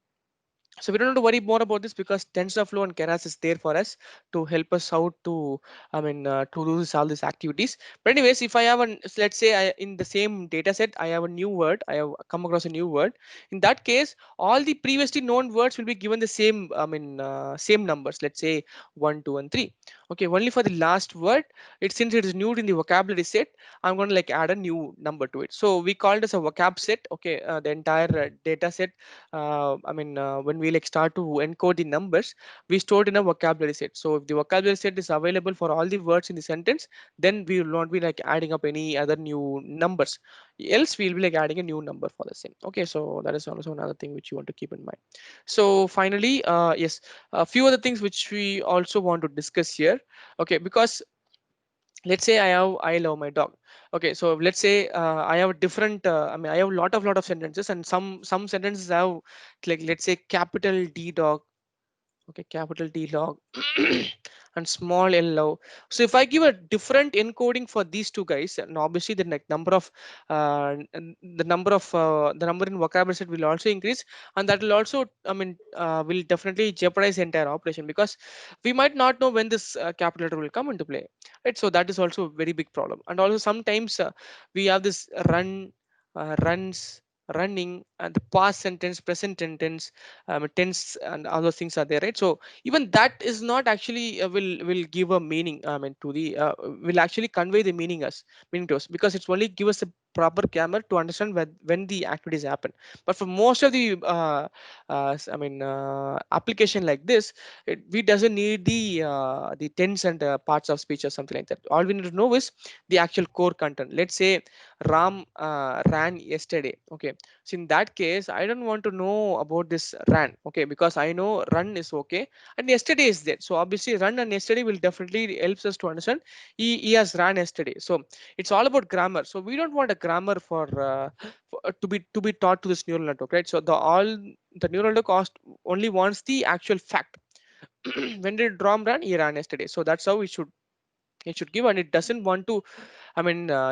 we don't have to worry more about this because TensorFlow and Keras is there for us to help us out to, to do all these activities. But anyways, if I have let's say in the same data set, I have a new word, I have come across a new word. In that case, all the previously known words will be given the same, same numbers. Let's say 1, 2, and 3. Okay, only for the last word, since it is new in the vocabulary set, I'm going to like add a new number to it. So we call it as a vocab set. Okay, the entire data set, when we like start to encode the numbers, we store it in a vocabulary set. So if the vocabulary set is available for all the words in the sentence, then we will not be like adding up any other new numbers. Else we'll be like adding a new number for the same. Okay, so that is also another thing which you want to keep in mind. So finally, yes, a few other things which we also want to discuss here. Okay, because let's say I love my dog. Okay, so let's say I have a different I have a lot of sentences, and some sentences have, like, let's say capital D dog. Okay, capital D log and small l log. So if I give a different encoding for these two guys, and obviously the like number of the number in vocabulary set will also increase, and that will also, will definitely jeopardize the entire operation, because we might not know when this capital letter will come into play, right? So that is also a very big problem. And also sometimes we have this runs, running, and the past sentence, present sentence, tense, and all those things are there, right? So even that is not actually will give a meaning, to the will actually convey the meaning to us, because it's only give us a proper grammar to understand when the activities happen. But for most of the application like this, we doesn't need the tense and parts of speech or something like that. All we need to know is the actual core content. Let's say Ram ran yesterday. Okay, so in that case, I don't want to know about this run, okay, because I know run is okay and yesterday is there. So obviously run and yesterday will definitely helps us to understand he has ran yesterday. So it's all about grammar. So we don't want a grammar to be taught to this neural network, right? So the neural network only wants the actual fact. When did Ram run? He ran yesterday. So that's how we should it should give, and it doesn't want to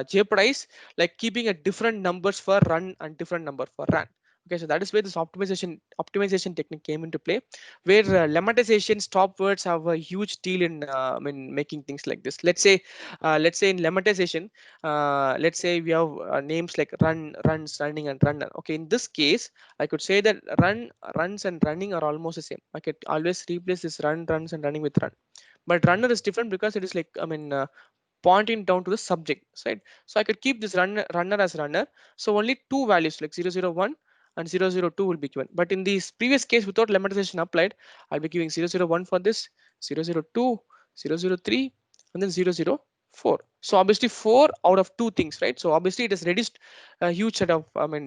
jeopardize like keeping a different numbers for run and different number for run. Okay, so that is where this optimization technique came into play, where lemmatization stop words have a huge deal in making things like this. Let's say in lemmatization, let's say we have names like run, runs, running, and runner. Okay, in this case, I could say that run, runs, and running are almost the same. I could always replace this run, runs, and running with run. But runner is different because it is like pointing down to the subject, right? So I could keep this runner as runner. So only two values like 001 and 002 will be given. But in this previous case, without lemmatization applied, I'll be giving 001 for this, 002, 003, and then 004. So obviously 4 out of 2 things, right? So obviously it has reduced a huge set of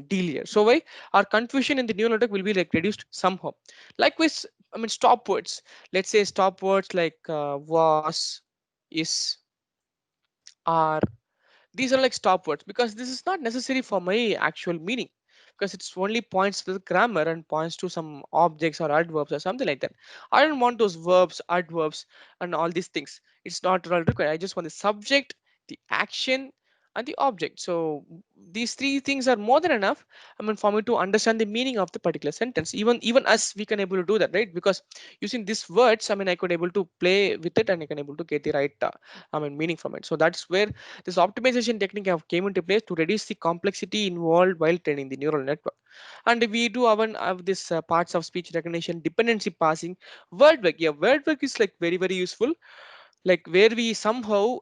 deal here. So why our confusion in the neural network will be like reduced somehow. Likewise, stop words. Let's say stop words like was, is, are, these are like stop words because this is not necessary for my actual meaning, because it's only points to the grammar and points to some objects or adverbs or something like that. I don't want those verbs, adverbs, and all these things. It's not at all required. I just want the subject, the action, and the object. So these three things are more than enough, for me to understand the meaning of the particular sentence. Even us, we can able to do that, right? Because using these words, I could able to play with it and I can able to get the right meaning from it. So that's where this optimization technique have came into place to reduce the complexity involved while training the neural network. And we do even have this parts of speech recognition, dependency parsing, word work. Yeah, word work is like very useful, like where we somehow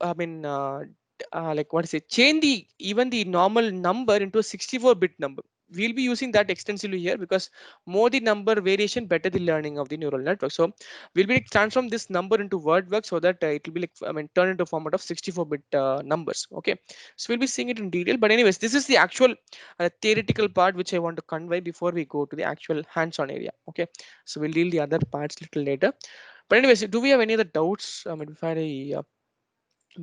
like what is it, change the even the normal number into a 64-bit number. We'll be using that extensively here because more the number variation, better the learning of the neural network. So we'll be transform this number into word work so that it will be like turn into format of 64-bit numbers. Okay, so we'll be seeing it in detail, but anyways, this is the actual theoretical part which I want to convey before we go to the actual hands-on area. Okay, so we'll deal the other parts little later. But anyways, do we have any other doubts?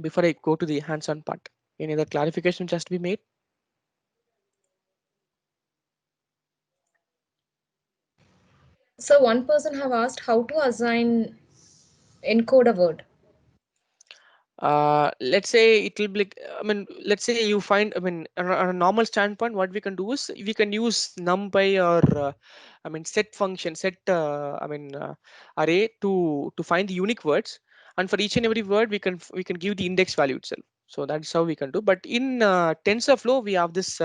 Before I go to the hands-on part, any other clarification just to be made? So one person have asked how to assign encode a word. Let's say it will be like, let's say you find, on a normal standpoint, what we can do is we can use numpy or set function, set array to find the unique words, and for each and every word we can give the index value itself. So that's how we can do. But in TensorFlow, we have this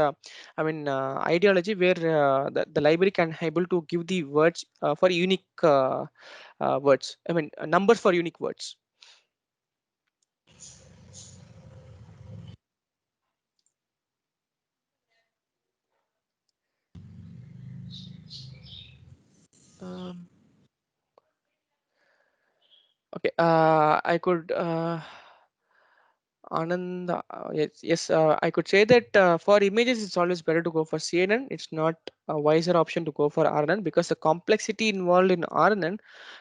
ideology where the library can able to give the words for unique words. Numbers for unique words. Um, Okay, I could Anand, yes, I could say that for images, it's always better to go for CNN. It's not a wiser option to go for RNN because the complexity involved in RNN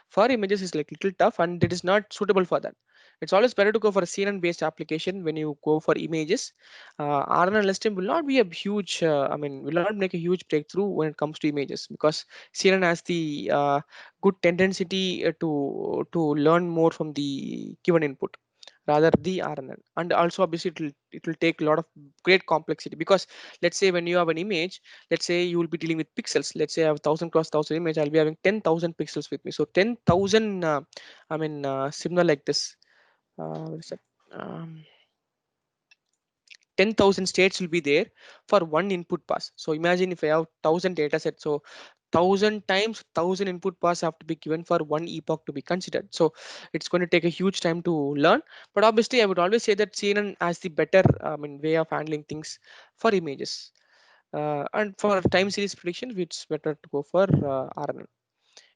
for images is like little tough and it is not suitable for that. It's always better to go for a CNN based application when you go for images. RNN listing will not be a huge, will not make a huge breakthrough when it comes to images because CNN has the good tendency to learn more from the given input rather the RNN. And also obviously it will take a lot of great complexity because let's say when you have an image, let's say you will be dealing with pixels. Let's say I have 1,000 cross 1,000 image, I'll be having 10,000 pixels with me. So 10,000 similar like this. What is that? Um, 10,000 states will be there for one input pass. So imagine if I have 1,000 data sets, so 1,000 times 1,000 input pass have to be given for one epoch to be considered. So it's going to take a huge time to learn. But obviously, I would always say that CNN has the better way of handling things for images. And for time series predictions, it's better to go for RNN.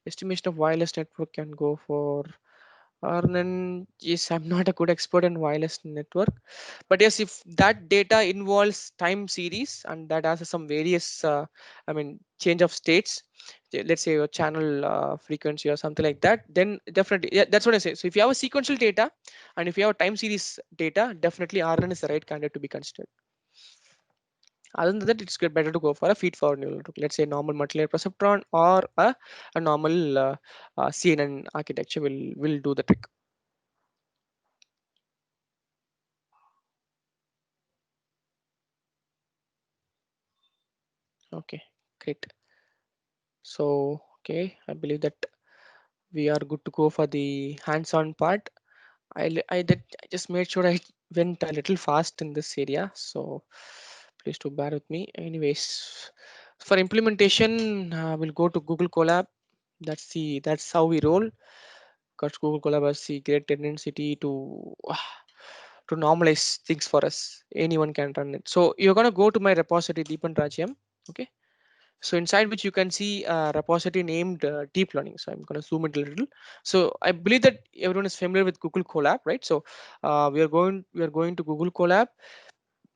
Estimation of wireless network can go for RNN. Yes, I'm not a good expert in wireless network, but yes, if that data involves time series and that has some various change of states, let's say your channel frequency or something like that, then definitely, yeah, that's what I say. So if you have a sequential data and if you have a time series data, definitely RNN is the right candidate to be considered. Other than that, it's better to go for a feed forward neural network, let's say normal multilinear perceptron or a normal CNN architecture will do the trick. Okay, great. So, okay, I believe that we are good to go for the hands-on part. I just made sure I went a little fast in this area, so please do bear with me. Anyways, for implementation, we'll go to Google Colab. That's how we roll. Because Google Colab has the great tendency to normalize things for us. Anyone can run it. So you're gonna go to my repository Deepan Rajyam. Okay. So inside which you can see a repository named deep learning. So I'm going to zoom it a little. So I believe that everyone is familiar with Google Colab, right? So we are going to Google Colab.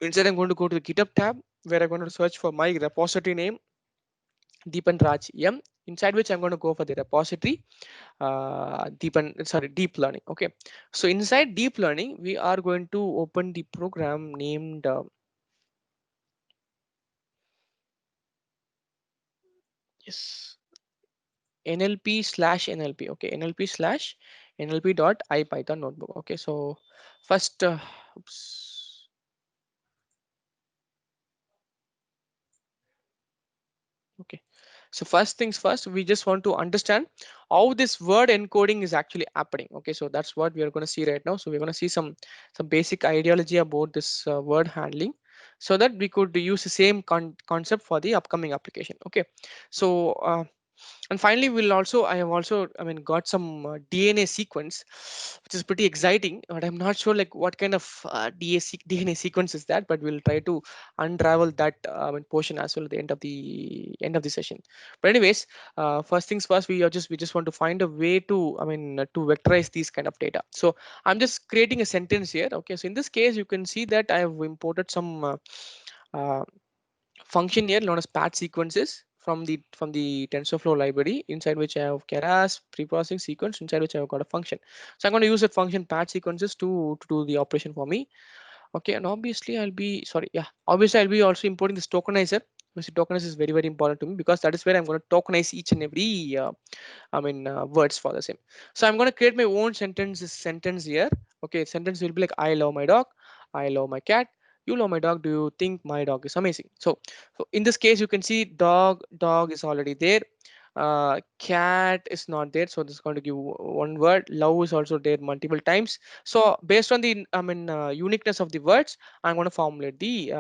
Instead, I'm going to go to the GitHub tab where I'm going to search for my repository name Deepan Raj M. Inside which I'm going to go for the repository deep learning. Okay. So inside deep learning, we are going to open the program named yes NLP/NLP. Okay, NLP/NLP dot IPython notebook. Okay, so first, oops, okay. So first things first, we just want to understand how this word encoding is actually happening. Okay, so that's what we are going to see right now. So we're going to see some basic ideology about this word handling, so that we could use the same concept for the upcoming application. Okay, so and finally we'll also I have also got some DNA sequence which is pretty exciting, but I'm not sure like what kind of DNA sequence is that, but we'll try to unravel that portion as well at the end of the session. But anyways, first things first, we just want to find a way to to vectorize these kind of data. So I'm just creating a sentence here. Okay, so in this case you can see that I have imported some uh, function here known as patch sequences from the TensorFlow library, inside which I have keras pre-processing sequence, inside which I have got a function. So I'm going to use that function patch sequences to do the operation for me. Okay, and obviously I'll be also importing this tokenizer. Because the tokenizer is very very important to me, because that is where I'm going to tokenize each and every words for the same. So I'm going to create my own sentence here. Okay, sentence will be like, I love my dog, I love my cat, you love my dog, do you think my dog is amazing? So in this case you can see dog is already there, cat is not there, so this is going to give one word. Love is also there multiple times. So based on the uniqueness of the words, I'm going to formulate the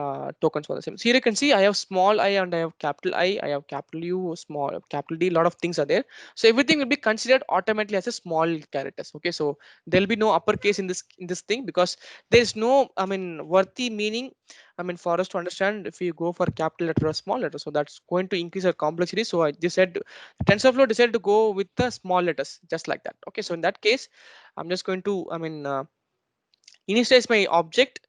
tokens for the same. So here you can see I have small I and I have capital I have capital U, small capital D, lot of things are there. So everything will be considered automatically as a small characters. Okay, so there will be no uppercase in this thing, because there is no worthy meaning for us to understand if we go for capital letter or small letter. So that's going to increase our complexity. So I just said TensorFlow decided to go with the small letters just like that. Okay, so in that case I'm just going to initialize my object.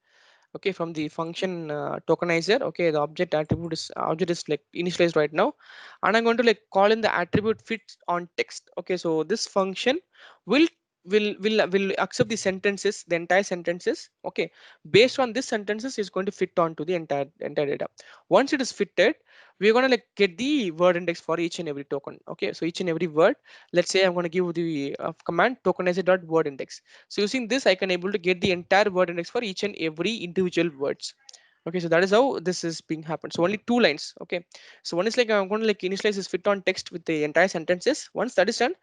Okay, from the function tokenizer. Okay, the object is like initialized right now, and I'm going to like call in the attribute fits on text. Okay, so this function will will accept the sentences, the entire sentences. Okay, based on this sentences is going to fit onto the entire data. Once it is fitted, we're going to like get the word index for each and every token. Okay, so each and every word, let's say I'm going to give the command tokenizer dot word index. So using this, I can able to get the entire word index for each and every individual words. Okay, so that is how this is being happened. So only two lines. Okay, so one is like I'm going to like initialize this fit on text with the entire sentences. Once that is done,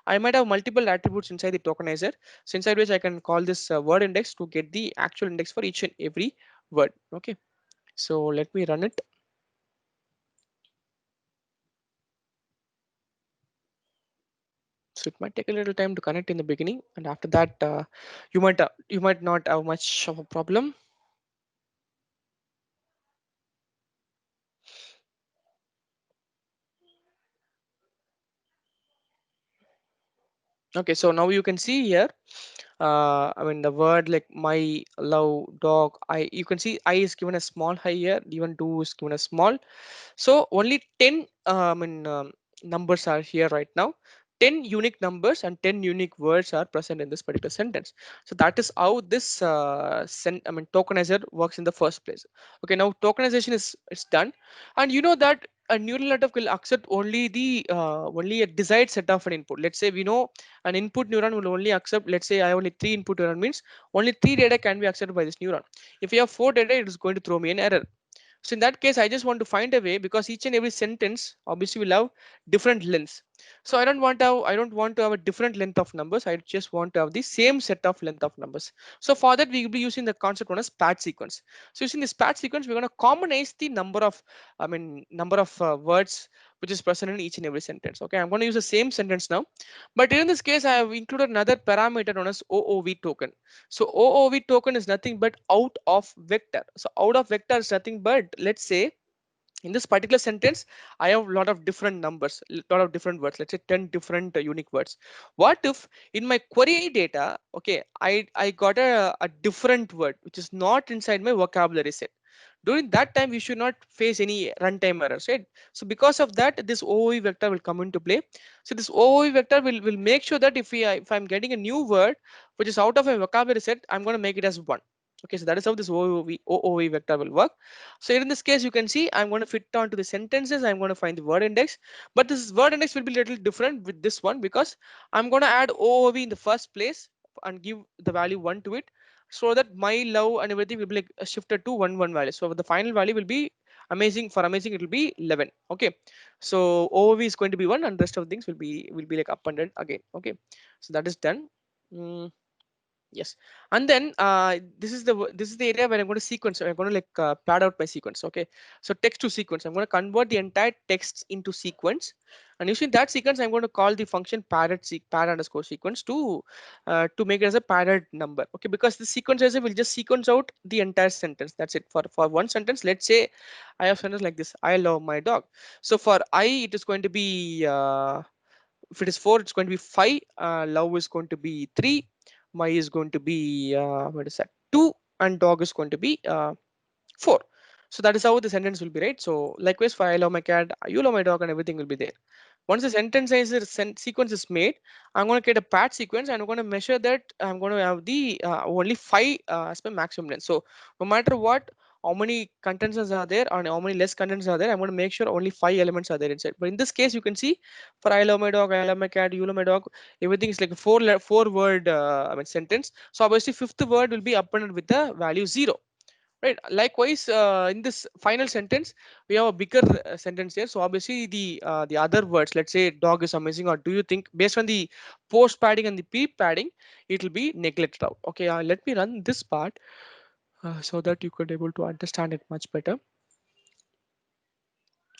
I might have multiple attributes inside the tokenizer. So inside which I can call this word index to get the actual index for each and every word. Okay, so let me run it. So it might take a little time to connect in the beginning, and after that, you might not have much of a problem. Okay, so now you can see here the word like my love dog, I, you can see I is given a small I here, even 2 is given a small. So only 10 numbers are here right now. 10 unique numbers and 10 unique words are present in this particular sentence. So that is how this tokenizer works in the first place. Okay, now tokenization is done, and you know that a neural network will accept only the only a desired set of an input. Let's say we know an input neuron will only accept, let's say I have only 3 input neuron, means only 3 data can be accepted by this neuron. If you have 4 data, it is going to throw me an error. So in that case, I just want to find a way, because each and every sentence obviously will have different lengths. So I don't want to have a different length of numbers. I just want to have the same set of length of numbers. So for that, we will be using the concept known as pad sequence. So using this pad sequence, we're going to commonize the number of, number of words which is present in each and every sentence. Okay, I'm going to use the same sentence now, but in this case, I have included another parameter known as OOV token. So OOV token is nothing but out of vector. So out of vector is nothing but, let's say, in this particular sentence, I have a lot of different numbers, lot of different words, let's say 10 different unique words. What if in my query data, okay, I got a different word which is not inside my vocabulary set? During that time, we should not face any runtime errors, right? So because of that, this OOE vector will come into play. So this OOE vector will make sure that if I'm getting a new word which is out of a vocabulary set, I'm going to make it as one. Okay, so that is how this OOE vector will work. So in this case, you can see I'm going to fit onto the sentences. I'm going to find the word index, but this word index will be a little different with this one, because I'm going to add OOV in the first place and give the value 1 to it, so that my love and everything will be like shifted to 1 value. So the final value will be amazing. For amazing, it will be 11. Okay, so OOV is going to be 1, and rest of things will be like appended again. Okay, so that is done. Mm. Yes, and then this is the area where I'm going to sequence. I'm going to like pad out my sequence. Okay, so text to sequence. I'm going to convert the entire text into sequence, and using that sequence, I'm going to call the function pad underscore sequence to make it as a padded number. Okay, because the sequencer will just sequence out the entire sentence. That's it for one sentence. Let's say I have sentence like this: I love my dog. So for I, it is going to be if it is 4, it's going to be 5. Love is going to be 3. My is going to be what is that, 2, and dog is going to be 4. So that is how the sentence will be, right? So likewise, for I love my cat, you love my dog, and everything will be there. Once the sentence sequence is made, I'm going to get a pad sequence, and I'm going to measure that I'm going to have the only 5 as my maximum length. So no matter what, how many contents are there or how many less contents are there, I'm going to make sure only 5 elements are there inside. But in this case, you can see for I love my dog, I love my cat, you love my dog, everything is like a four word sentence. So obviously fifth word will be appended with the value 0. Right. Likewise, in this final sentence, we have a bigger sentence here. So obviously the other words, let's say dog is amazing, or do you think, based on the post padding and the pre padding, it will be neglected out. Okay, let me run this part so that you could able to understand it much better.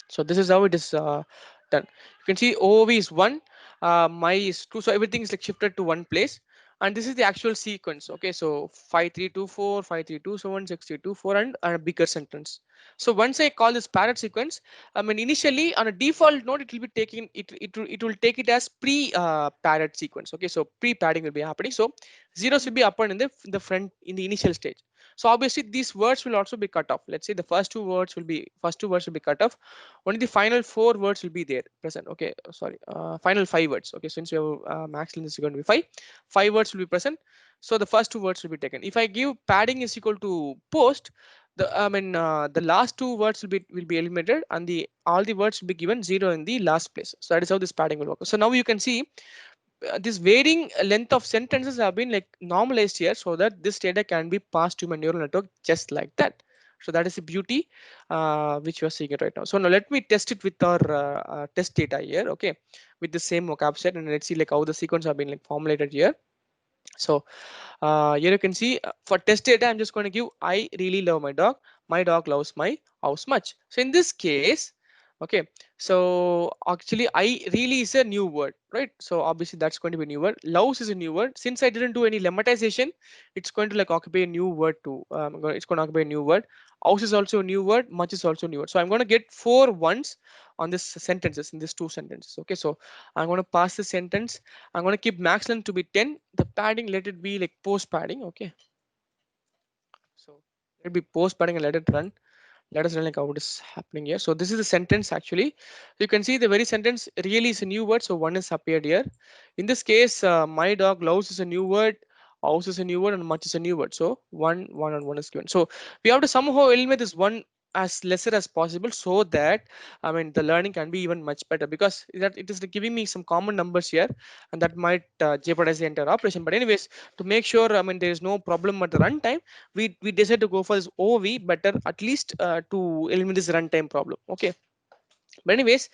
So this is how it is done. You can see OOV is 1, my is 2, so everything is like shifted to one place. And this is the actual sequence. Okay, so 5324, 5327, 6324, and a bigger sentence. So once I call this parrot sequence, I mean, initially on a default node, it will be taking it will take it as pre parrot sequence. Okay, so pre padding will be happening. So zeros will be upon in the front in the initial stage. So obviously these words will also be cut off. Let's say the first two words will be cut off. Only the final 4 words will be there present. Okay, sorry, final 5 words. Okay, since we have max length is going to be 5 words will be present. So the first 2 words will be taken. If I give padding is equal to post, the last 2 words will be eliminated, and the all the words will be given 0 in the last place. So that is how this padding will work. So now you can see this varying length of sentences have been like normalized here, so that this data can be passed to my neural network just like that. So that is the beauty which you are seeing it right now. So now let me test it with our test data here. Okay, with the same vocab set, and let's see like how the sequence have been like formulated here. So here you can see for test data, I'm just going to give I really love my dog. My dog loves my house much. So in this case, okay, so actually I really is a new word, right? So obviously that's going to be a new word. Loves is a new word. Since I didn't do any lemmatization, it's going to like occupy a new word too. It's going to occupy a new word. House is also a new word. Much is also a new word. So I'm going to get 4 ones on this sentences in these 2 sentences. Okay, so I'm going to pass the sentence. I'm going to keep max length to be 10. The padding, let it be like post padding. Okay, so let it be post padding and let it run. Let us run like how it is happening here. So this is the sentence actually. You can see the very sentence really is a new word. So 1 is appeared here. In this case, my dog loves is a new word. House is a new word, and much is a new word. So 1, 1, and 1 is given. So we have to somehow eliminate this 1 as lesser as possible, so that the learning can be even much better, because that it is giving me some common numbers here, and that might jeopardize the entire operation. But anyways, to make sure there is no problem at the runtime, we decided to go for this OV better, at least to eliminate this runtime problem. Okay, but anyways,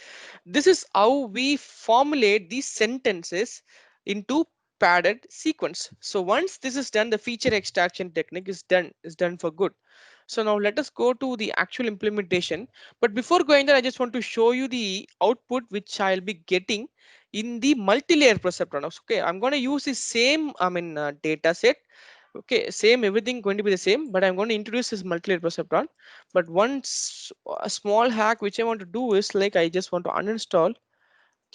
this is how we formulate these sentences into padded sequence. So once this is done, the feature extraction technique is done for good. So now let us go to the actual implementation. But before going there, I just want to show you the output which I'll be getting in the multi-layer perceptrons. Okay, I'm going to use the same data set. Okay, same, everything going to be the same, but I'm going to introduce this multi-layer perceptron. But a small hack which I want to do is, like, I just want to uninstall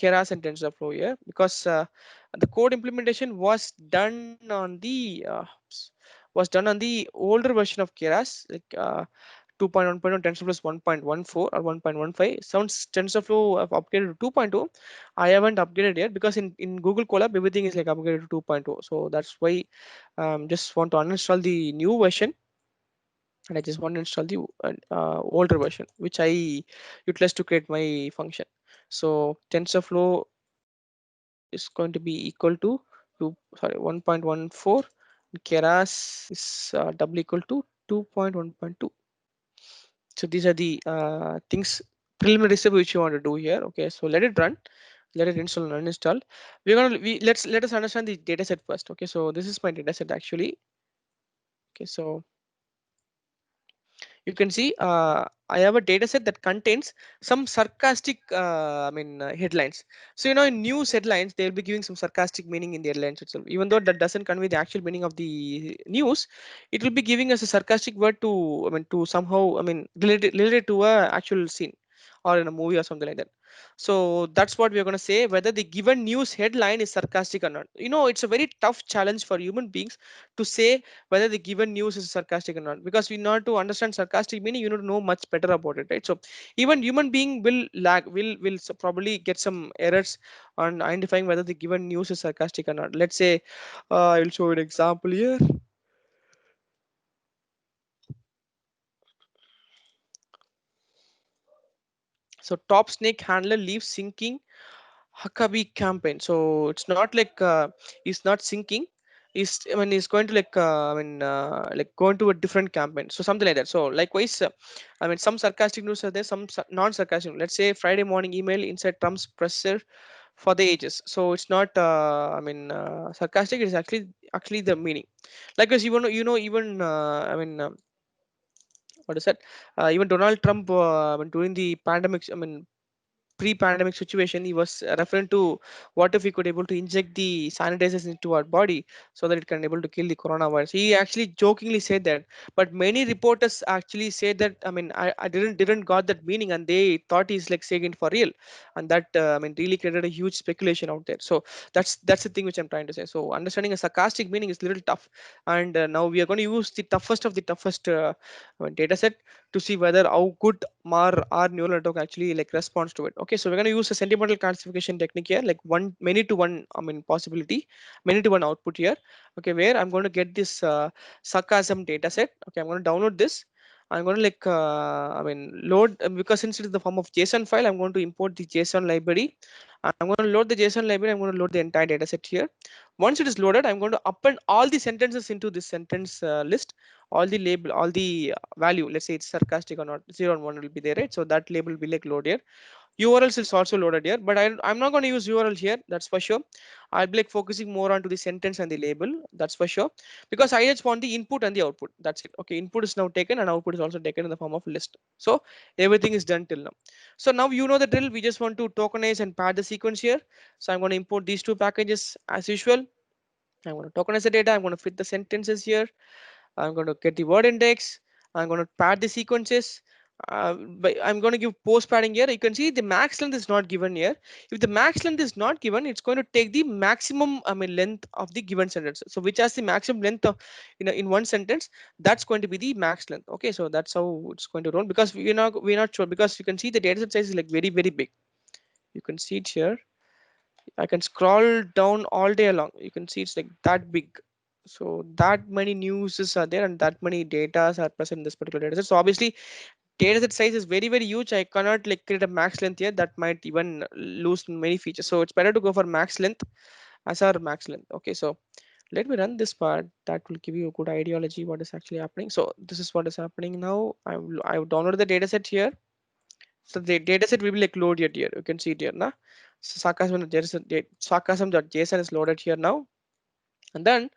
Keras and TensorFlow here, because the code implementation was done on the older version of Keras, like 2.1.1 TensorFlow is 1.14 or 1.15. Sounds TensorFlow have upgraded to 2.0. I haven't upgraded yet, because in Google Colab everything is like upgraded to 2.0. So that's why just want to uninstall the new version, and I just want to install the older version which I utilize to create my function. So TensorFlow is going to be equal to 1.14. Keras is double equal to 2.1.2. So these are the things, preliminary step which you want to do here. Okay, so let it run, let it install and uninstall. Let us understand the data set first. Okay, so this is my data set actually. Okay, so you can see I have a data set that contains some sarcastic headlines. So in news headlines they'll be giving some sarcastic meaning in the headlines itself, even though that doesn't convey the actual meaning of the news. It will be giving us a sarcastic word to to somehow related to a actual scene or in a movie or something like that. So that's what we're going to say, whether the given news headline is sarcastic or not. It's a very tough challenge for human beings to say whether the given news is sarcastic or not, because we need to understand sarcastic meaning, you need to know much better about it, right? So even human being will lag will probably get some errors on identifying whether the given news is sarcastic or not. Let's say I will show you an example here. So top snake handler leaves sinking Huckabee campaign. So it's not like he's not sinking. He's going to like going to a different campaign. So something like that. So likewise, some sarcastic news are there, some non-sarcastic. Let's say Friday morning email inside Trump's presser for the ages. So it's not sarcastic. It's actually the meaning. Likewise, even what is that? Even Donald Trump during the pandemic. Pre-pandemic situation, he was referring to what if we could able to inject the sanitizers into our body so that it can able to kill the coronavirus. He actually jokingly said that, but many reporters actually said that I didn't got that meaning, and they thought he's like saying it for real, and that really created a huge speculation out there. So that's the thing which I'm trying to say. So understanding a sarcastic meaning is a little tough, and now we are going to use the toughest of the toughest data set to see whether how good our neural network actually like responds to it. Okay, so we're going to use a sentimental classification technique here, like one many to one possibility, many to one output here. Okay, where I'm going to get this sarcasm data set. Okay, I'm going to download this. I'm going to like load, because since it is the form of JSON file, I'm going to import the JSON library. I'm going to load the JSON library. I'm going to load the entire data set here. Once it is loaded, I'm going to append all the sentences into this sentence list, all the label, all the value. Let's say it's sarcastic or not, 0 and 1 will be there, right? So that label will be like load here. URLs is also loaded here, but I'm not going to use URL here, that's for sure. I'll be like focusing more onto the sentence and the label, that's for sure, because I just want the input and the output. That's it. Okay, input is now taken and output is also taken in the form of list. So everything is done till now. So now you know the drill. We just want to tokenize and pad the sequence here. So I'm going to import these two packages as usual. I'm going to tokenize the data. I'm going to fit the sentences here. I'm going to get the word index. I'm going to pad the sequences. But I'm going to give post padding here. You can see the max length is not given here. If the max length is not given, it's going to take the maximum length of the given sentence. So which has the maximum length of in one sentence, that's going to be the max length. Okay, so that's how it's going to run, because we're not sure, because you can see the dataset size is like very very big. You can see it here. I can scroll down all day long. You can see it's like that big. So that many newses are there and that many data are present in this particular data set. So obviously data set size is very very huge. I cannot like create a max length here, that might even lose many features. So it's better to go for max length as our max length. Okay, so let me run this part, that will give you a good ideology what is actually happening. So this is what is happening now. I've downloaded the data set here. So the data set will be like loaded here, you can see it here now. So sarcasm.json is loaded here now. And then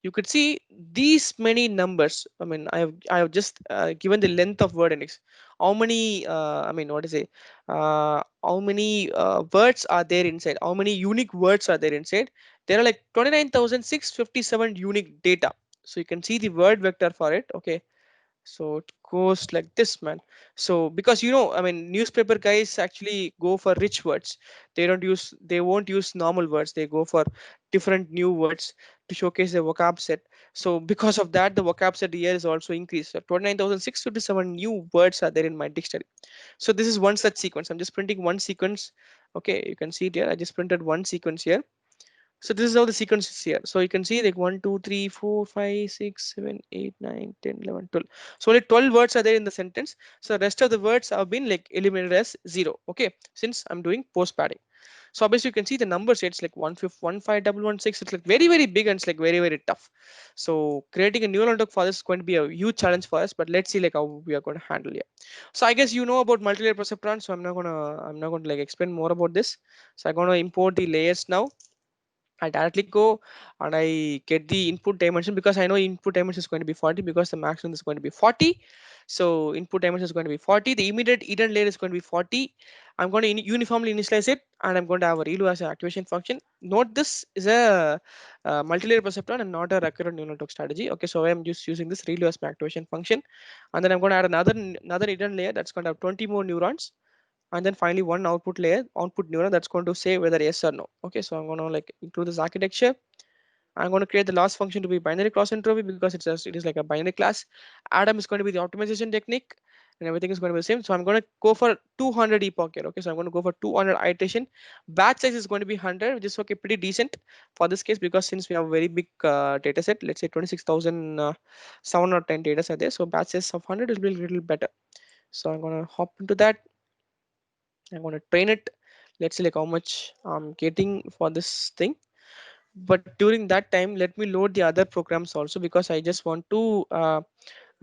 you could see these many numbers. I mean, I have just given the length of word index. How many I mean, what is it, how many words are there inside, how many unique words are there inside. There are like 29,657 unique data. So you can see the word vector for it. Okay, so it goes like this, man. So because I mean, newspaper guys actually go for rich words. They won't use normal words. They go for different new words to showcase their vocab set. So because of that, the vocab set here is also increased. So 29,657 new words are there in my dictionary. So this is one such sequence. I'm just printing one sequence. Okay, you can see it here. I just printed one sequence here. So this is how the sequence is here. So you can see like 1 2 3 4 5 6 7 8 9 10 11 12. So only 12 words are there in the sentence. So the rest of the words have been like eliminated as zero. Okay, since I'm doing post padding. So obviously you can see the numbers. It's like 1515116. It's like very very big, and it's like very very tough. So creating a neural network for this is going to be a huge challenge for us. But let's see like how we are going to handle it. So I guess you know about multi-layer perceptron. So I'm not gonna like explain more about this. So I'm gonna import the layers now. I directly go and I get the input dimension, because I know input dimension is going to be 40 because the maximum is going to be 40. So input dimension is going to be 40. The immediate hidden layer is going to be 40. I'm going to uniformly initialize it, and I'm going to have a ReLU as an activation function. Note this is a multi-layer perceptron and not a recurrent neural network strategy. Okay, so I'm just using this ReLU as my activation function, and then I'm going to add another hidden layer that's going to have 20 more neurons, and then finally one output neuron that's going to say whether yes or no. Okay, so I'm going to like include this architecture. I'm going to create the last function to be binary cross entropy, because it is like a binary class. Adam is going to be the optimization technique, and everything is going to be the same. So I'm going to go for 200 epoch here. Okay, so I'm going to go for 200 iteration. Batch size is going to be 100, which is okay, pretty decent for this case, because since we have a very big data set, let's say 26,710 data set there, so batch size of 100 will be a little better. So I'm going to hop into that. I'm going to train it. Let's see like how much I'm getting for this thing. But during that time, let me load the other programs also, because I just want to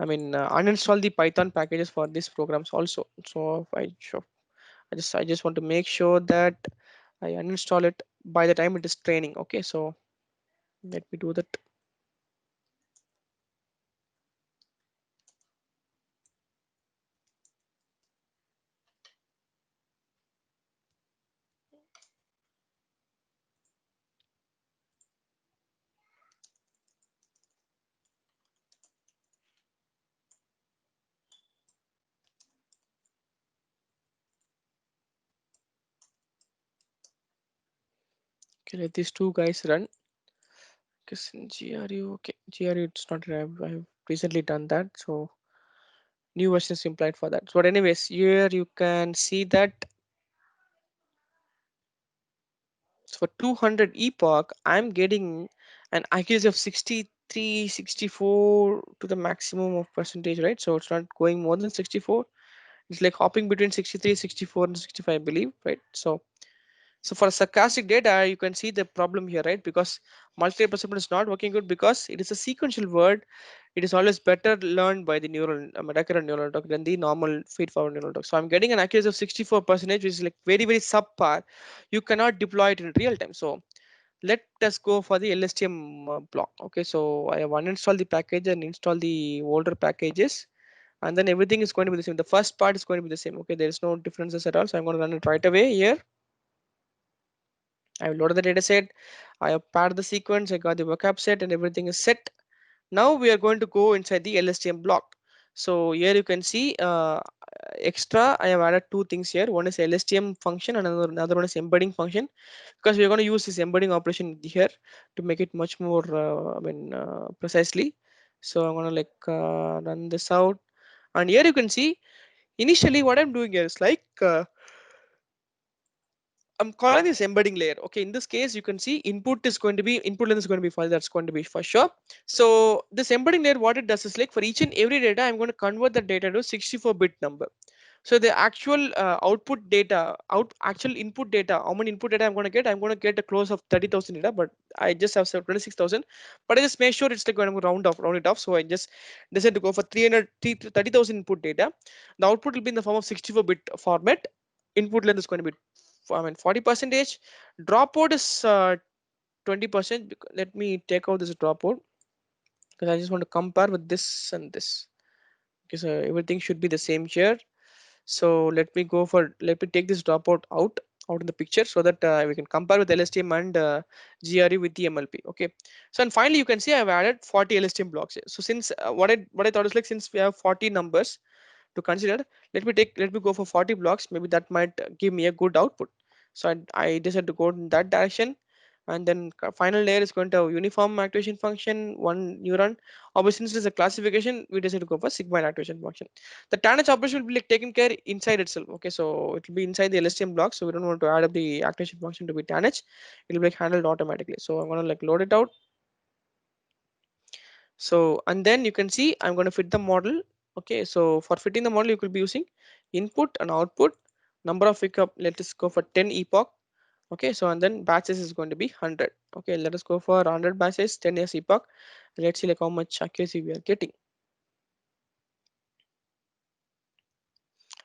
uninstall the Python packages for these programs also. So if I just want to make sure that I uninstall it by the time it is training. Okay, so let me do that. Okay, let these two guys run. Because in GRU, okay, GRU it's not. I've recently done that, so new version is implied for that. So, but anyways, here you can see that. So for 200 epoch, I'm getting an accuracy of 63, 64 to the maximum of percentage, right? So it's not going more than 64. It's like hopping between 63, 64, and 65, I believe, right? So for sarcastic data, you can see the problem here, right? Because multi-layer perceptron is not working good, because it is a sequential word. It is always better learned by the recurrent neural network than the normal feed-forward neural network. So I'm getting an accuracy of 64%, which is like very, very subpar. You cannot deploy it in real time. So let us go for the LSTM block. Okay, so I have uninstalled the package and install the older packages, and then everything is going to be the same. The first part is going to be the same. Okay, there is no differences at all. So I'm going to run it right away here. I've loaded the data set, I have paired the sequence, I got the vocab set, and everything is set. Now we are going to go inside the LSTM block. So here you can see extra, I have added two things here. One is LSTM function, and another one is embedding function, because we're going to use this embedding operation here to make it much more precisely. So I'm going to like run this out, and here you can see initially what I'm doing here is like I'm calling this embedding layer. Okay, in this case, you can see input length is going to be file, that's going to be for sure. So this embedding layer, what it does is like for each and every data, I'm going to convert the data to 64-bit number. So the actual output data, actual input data, how many input data I'm going to get a close of 30,000 data, but I just have 26,000. But I just make sure it's like going to round it off. So I just decided to go for 30,000 input data. The output will be in the form of 64-bit format. Input length is going to be, I mean, 40 percentage. Dropout is 20%. Let me take out this dropout because I just want to compare with this and this. Okay, so everything should be the same here. So let me take this dropout out in the picture so that we can compare with LSTM and GRE with the MLP. Okay. So and finally you can see I've added 40 LSTM blocks here. So since what I thought is like, since we have 40 numbers to consider, let me go for 40 blocks. Maybe that might give me a good output. So I decided to go in that direction. And then final layer is going to have uniform activation function, one neuron. Obviously, since it is a classification, we decided to go for sigma activation function. The tanh operation will be like taken care inside itself. Okay, so it will be inside the LSTM block, so we don't want to add up the activation function to be tanh. It will be like handled automatically. So I'm going to like load it out. So and then you can see I'm going to fit the model. Okay, so for fitting the model, you could be using input and output. Number of pickup, let us go for 10 epoch. Okay, so and then batches is going to be 100. Okay, let us go for 100 batches, 10 years epoch. Let's see like how much accuracy we are getting.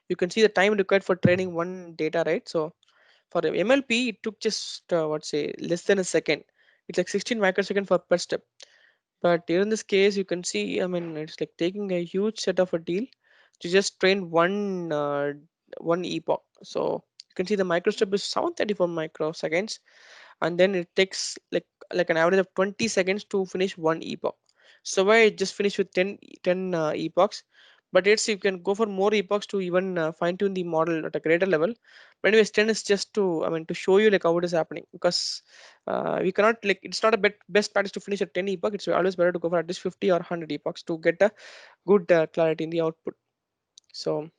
You can see the time required for training one data, right? So for MLP, it took just what say less than a second. It's like 16 microsecond for per step. But here in this case, you can see, I mean, it's like taking a huge set of a deal to just train one epoch. So you can see the microstep is 734 microseconds, and then it takes like an average of 20 seconds to finish one epoch. So I just finished with 10 epochs, but it's you can go for more epochs to even fine tune the model at a greater level. But anyways, 10 is just to, I mean, to show you like how it is happening, because we cannot, like, it's not a best practice to finish at 10 epoch. It's always better to go for at least 50 or 100 epochs to get a good clarity in the output. So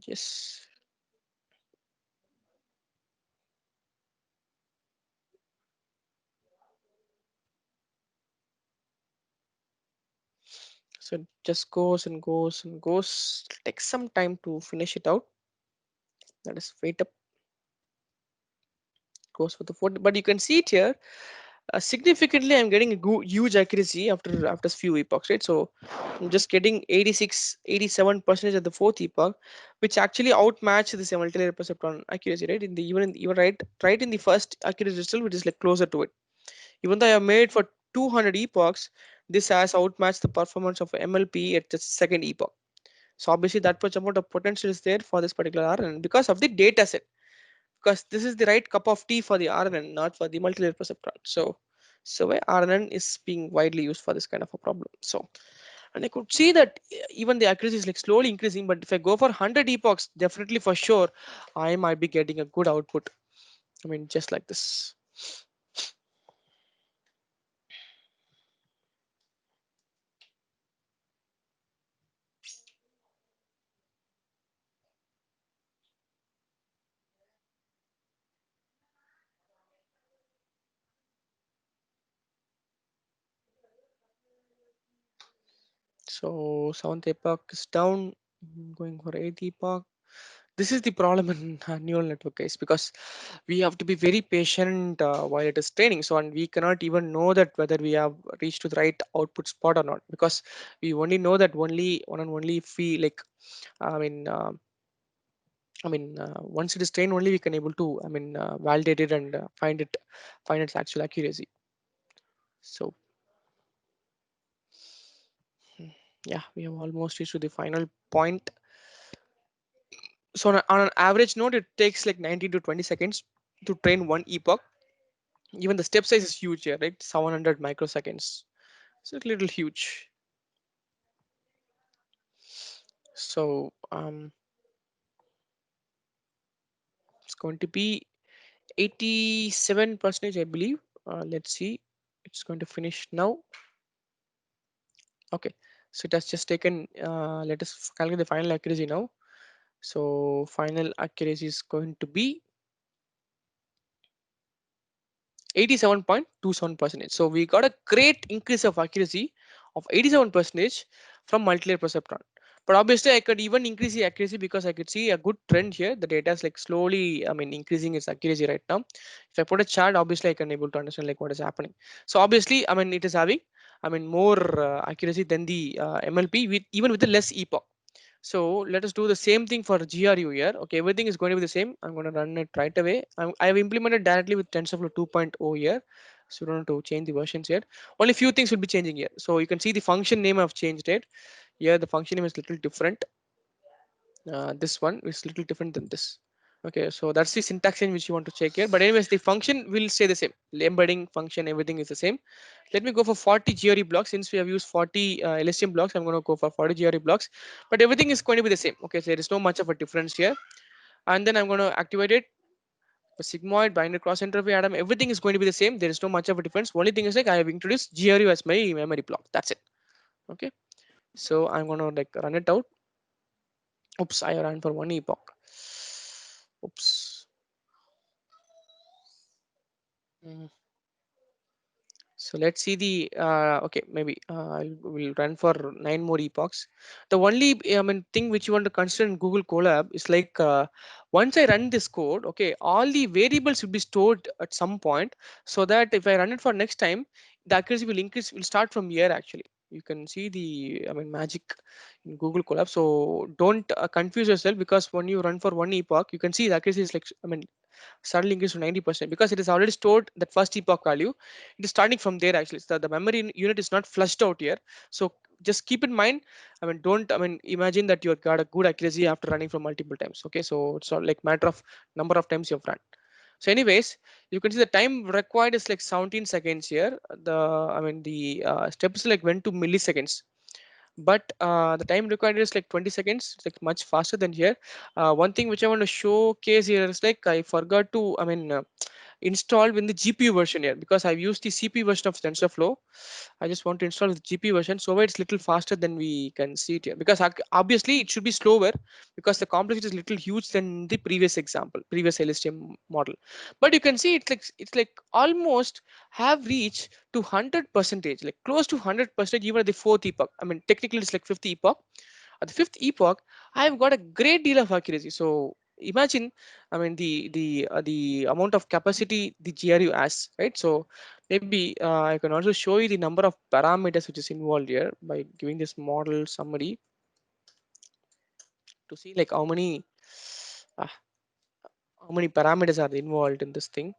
yes, so it just goes and goes and goes. It'll take some time to finish it out. Let us wait up. Goes for the 40, but you can see it here. Significantly, I'm getting a huge accuracy after few epochs, right? So I'm just getting 86, 87% at the fourth epoch, which actually outmatch the multi-layer perceptron accuracy, right? In the even right in the first accuracy result, which is like closer to it. Even though I have made for 200 epochs, this has outmatched the performance of MLP at the second epoch. So obviously that much amount of potential is there for this particular RNN because of the data set, because this is the right cup of tea for the RNN, not for the multi-layer perceptron. So why RNN is being widely used for this kind of a problem. So, and I could see that even the accuracy is like slowly increasing, but if I go for 100 epochs, definitely for sure, I might be getting a good output. I mean, just like this. So seventh epoch is down, going for eighth epoch. This is the problem in neural network case, because we have to be very patient while it is training. So and we cannot even know that whether we have reached to the right output spot or not, because we only know that only one and only if we like, I mean, once it is trained only we can able to, validate it and find its actual accuracy. So yeah, we have almost reached to the final point. So on an average node, it takes like 19 to 20 seconds to train one epoch. Even the step size is huge here, right? 700 microseconds. So it's a little huge. So it's going to be 87 percentage, I believe. Let's see. It's going to finish now. Okay. So it has just taken. Let us calculate the final accuracy now. So final accuracy is going to be 87.27%. So we got a great increase of accuracy of 87% from multi-layer perceptron. But obviously I could even increase the accuracy because I could see a good trend here. The data is like slowly, I mean, increasing its accuracy right now. If I put a chart, obviously I can able to understand like what is happening. So obviously, I mean, it is having, I mean, more accuracy than the MLP with even with the less epoch. So let us do the same thing for GRU here. Okay, everything is going to be the same. I'm going to run it right away. I've implemented directly with TensorFlow 2.0 here. So you don't have to change the versions yet. Only few things will be changing here. So you can see the function name I've changed it. Here the function name is little different. This one is little different than this. Okay, so that's the syntax change which you want to check here. But anyways, the function will stay the same. Embedding function, everything is the same. Let me go for 40 GRE blocks. Since we have used 40 LSTM blocks, I'm going to go for 40 GRE blocks. But everything is going to be the same. Okay, so there is no much of a difference here. And then I'm going to activate it. The sigmoid, binary cross entropy, atom, everything is going to be the same. There is no much of a difference. Only thing is like I have introduced GRU as my memory block. That's it. Okay, so I'm going to like run it out. Oops, I ran for one epoch. Oops. Mm. So let's see the okay, maybe we'll run for 9 more epochs. The only I mean thing which you want to consider in Google Colab is like once I run this code, okay, all the variables will be stored at some point, so that if I run it for next time, the accuracy will increase. Will start from here actually. You can see the I mean magic in Google Colab. So don't confuse yourself, because when you run for one epoch, you can see the accuracy is like I mean suddenly increase to 90% because it is already stored that first epoch value. It is starting from there actually. So the memory unit is not flushed out here. So just keep in mind, I mean, don't I mean imagine that you got a good accuracy after running for multiple times. Okay, so it's not like matter of number of times you've run. So anyways, you can see the time required is like 17 seconds here. The I mean the steps like went to milliseconds, but the time required is like 20 seconds. It's like much faster than here. One thing which I want to showcase here is like I forgot to I mean installed in the GPU version here, because I've used the CPU version of TensorFlow. I just want to install the GPU version so it's little faster than we can see it here, because obviously it should be slower because the complexity is little huge than the previous example, previous LSTM model. But you can see it's like almost have reached to 100 percentage, like close to 100 percentage even at the fourth epoch. I mean technically it's like fifth epoch. At the fifth epoch, I've got a great deal of accuracy. So imagine, I mean the amount of capacity the GRU has, right? So maybe I can also show you the number of parameters which is involved here by giving this model summary to see like uh, how many parameters are involved in this thing.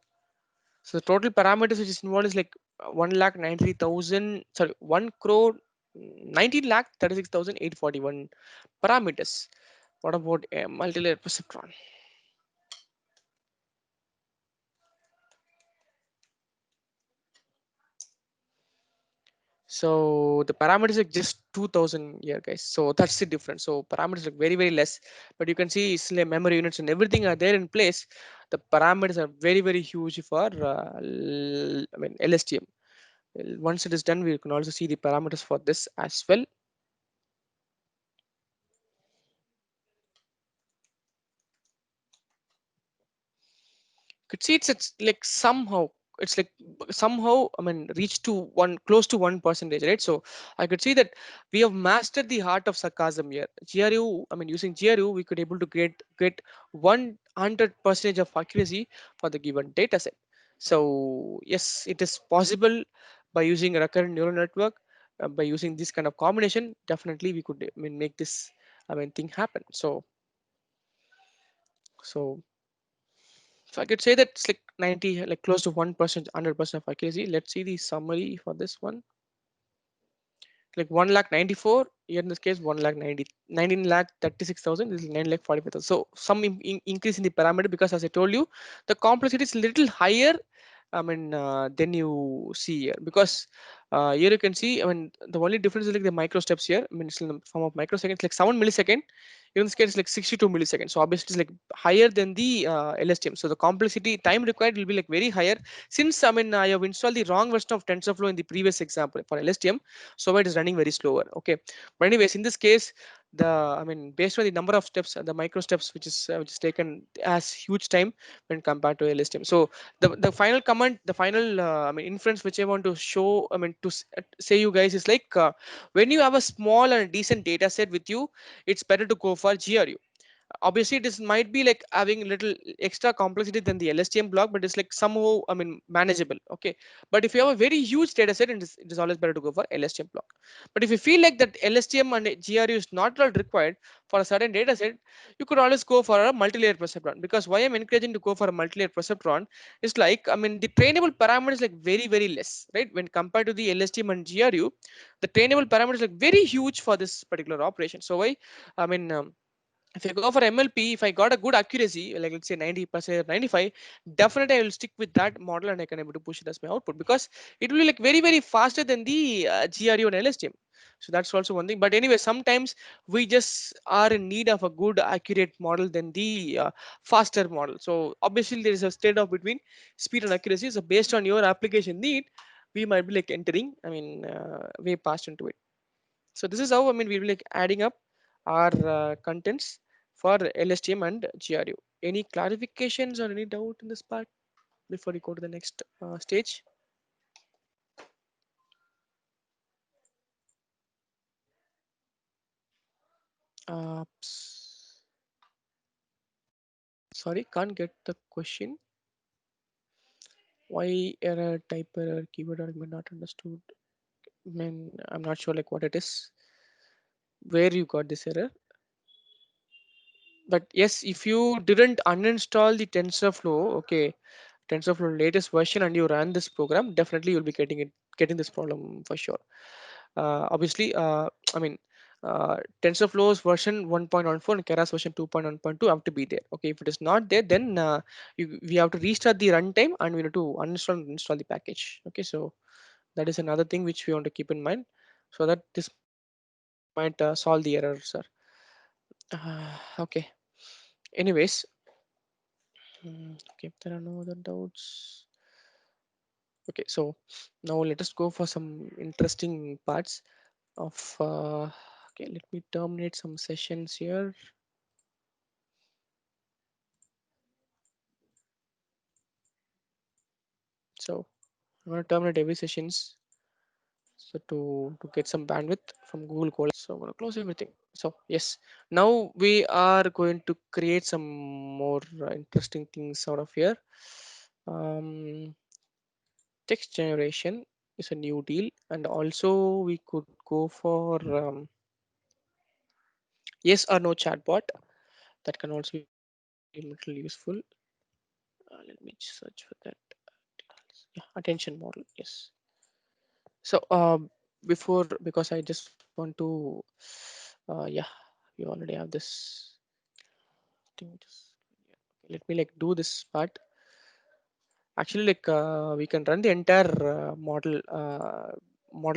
So the total parameters which is involved is like 1,93,000, sorry, 1 crore 19,36,841 parameters. What about a multi-layer perceptron? So the parameters are just 2000 here, guys. So that's the difference. So parameters are very less, but you can see SLA memory units and everything are there in place. The parameters are very huge for I mean LSTM. Well, once it is done, we can also see the parameters for this as well. Could see it's like somehow it's like somehow I mean reached to one close to 1%, right? So I could see that we have mastered the art of sarcasm here. GRU, I mean using GRU, we could able to get 100% of accuracy for the given data set. So yes, it is possible by using a recurrent neural network. By using this kind of combination, definitely we could I mean make this I mean thing happen. So so I could say that it's like 90, like close to 1%, 100% of accuracy. Let's see the summary for this one. Like 1,94,000, here in this case 1,90,000, 19,36,000, this is 9,45,000. So some increase in the parameter, because as I told you, the complexity is little higher. I mean, then you see here, because here you can see, I mean, the only difference is like the micro steps here. I mean, it's in the form of microseconds, like 7 millisecond. in this case it's like 62 milliseconds. So obviously it's like higher than the LSTM. So the complexity time required will be like very higher, since I mean I have installed the wrong version of TensorFlow in the previous example for LSTM, so it is running very slower. Okay, but anyways, in this case, the I mean based on the number of steps and the micro steps which is taken as huge time when compared to LSTM. So the final comment, the final I mean inference which I want to show, I mean to say you guys is like when you have a small and decent data set with you, it's better to go for GRU. Obviously this might be like having a little extra complexity than the LSTM block, but it's like somehow I mean manageable. Okay, but if you have a very huge data set, it is always better to go for LSTM block. But if you feel like that LSTM and GRU is not at all required for a certain data set, you could always go for a multi-layer perceptron. Because why I'm encouraging to go for a multi-layer perceptron is like I mean the trainable parameter is like very less, right? When compared to the LSTM and GRU, the trainable parameter is like very huge for this particular operation. So why I mean if I go for MLP, if I got a good accuracy, like let's say 90% or 95, definitely I will stick with that model and I can able to push it as my output, because it will be like very faster than the GRU and LSTM. So that's also one thing. But anyway, sometimes we just are in need of a good accurate model than the faster model. So obviously there is a trade-off between speed and accuracy. So based on your application need, we might be like entering, I mean, way past into it. So this is how I mean we will like adding up our contents for LSTM and GRU. Any clarifications or any doubt in this part before we go to the next stage? Sorry, can't get the question. Why error, type error, keyword argument not understood? I mean, I'm not sure like what it is. Where you got this error? But yes, if you didn't uninstall the TensorFlow, okay, TensorFlow latest version, and you run this program, definitely you'll be getting this problem for sure. Obviously, I mean, TensorFlow's version 1.14 and Keras version 2.1.2 have to be there. Okay, if it is not there, then we have to restart the runtime and we need to uninstall and install the package. Okay, so that is another thing which we want to keep in mind, so that this might solve the error, sir. Okay. Anyways, okay, if there are no other doubts. Okay, so now let us go for some interesting parts of okay, let me terminate some sessions here. So I'm going to terminate every sessions, so to get some bandwidth from Google Colab. So I'm going to close everything. So yes, now we are going to create some more interesting things out of here. um, Text generation is a new deal, and also we could go for yes or no chatbot. That can also be a little useful. Let me search for that. Yeah, attention model. Yes. So before, because I just want to yeah, we already have this thing. Let me like do this part. Actually, like we can run the entire model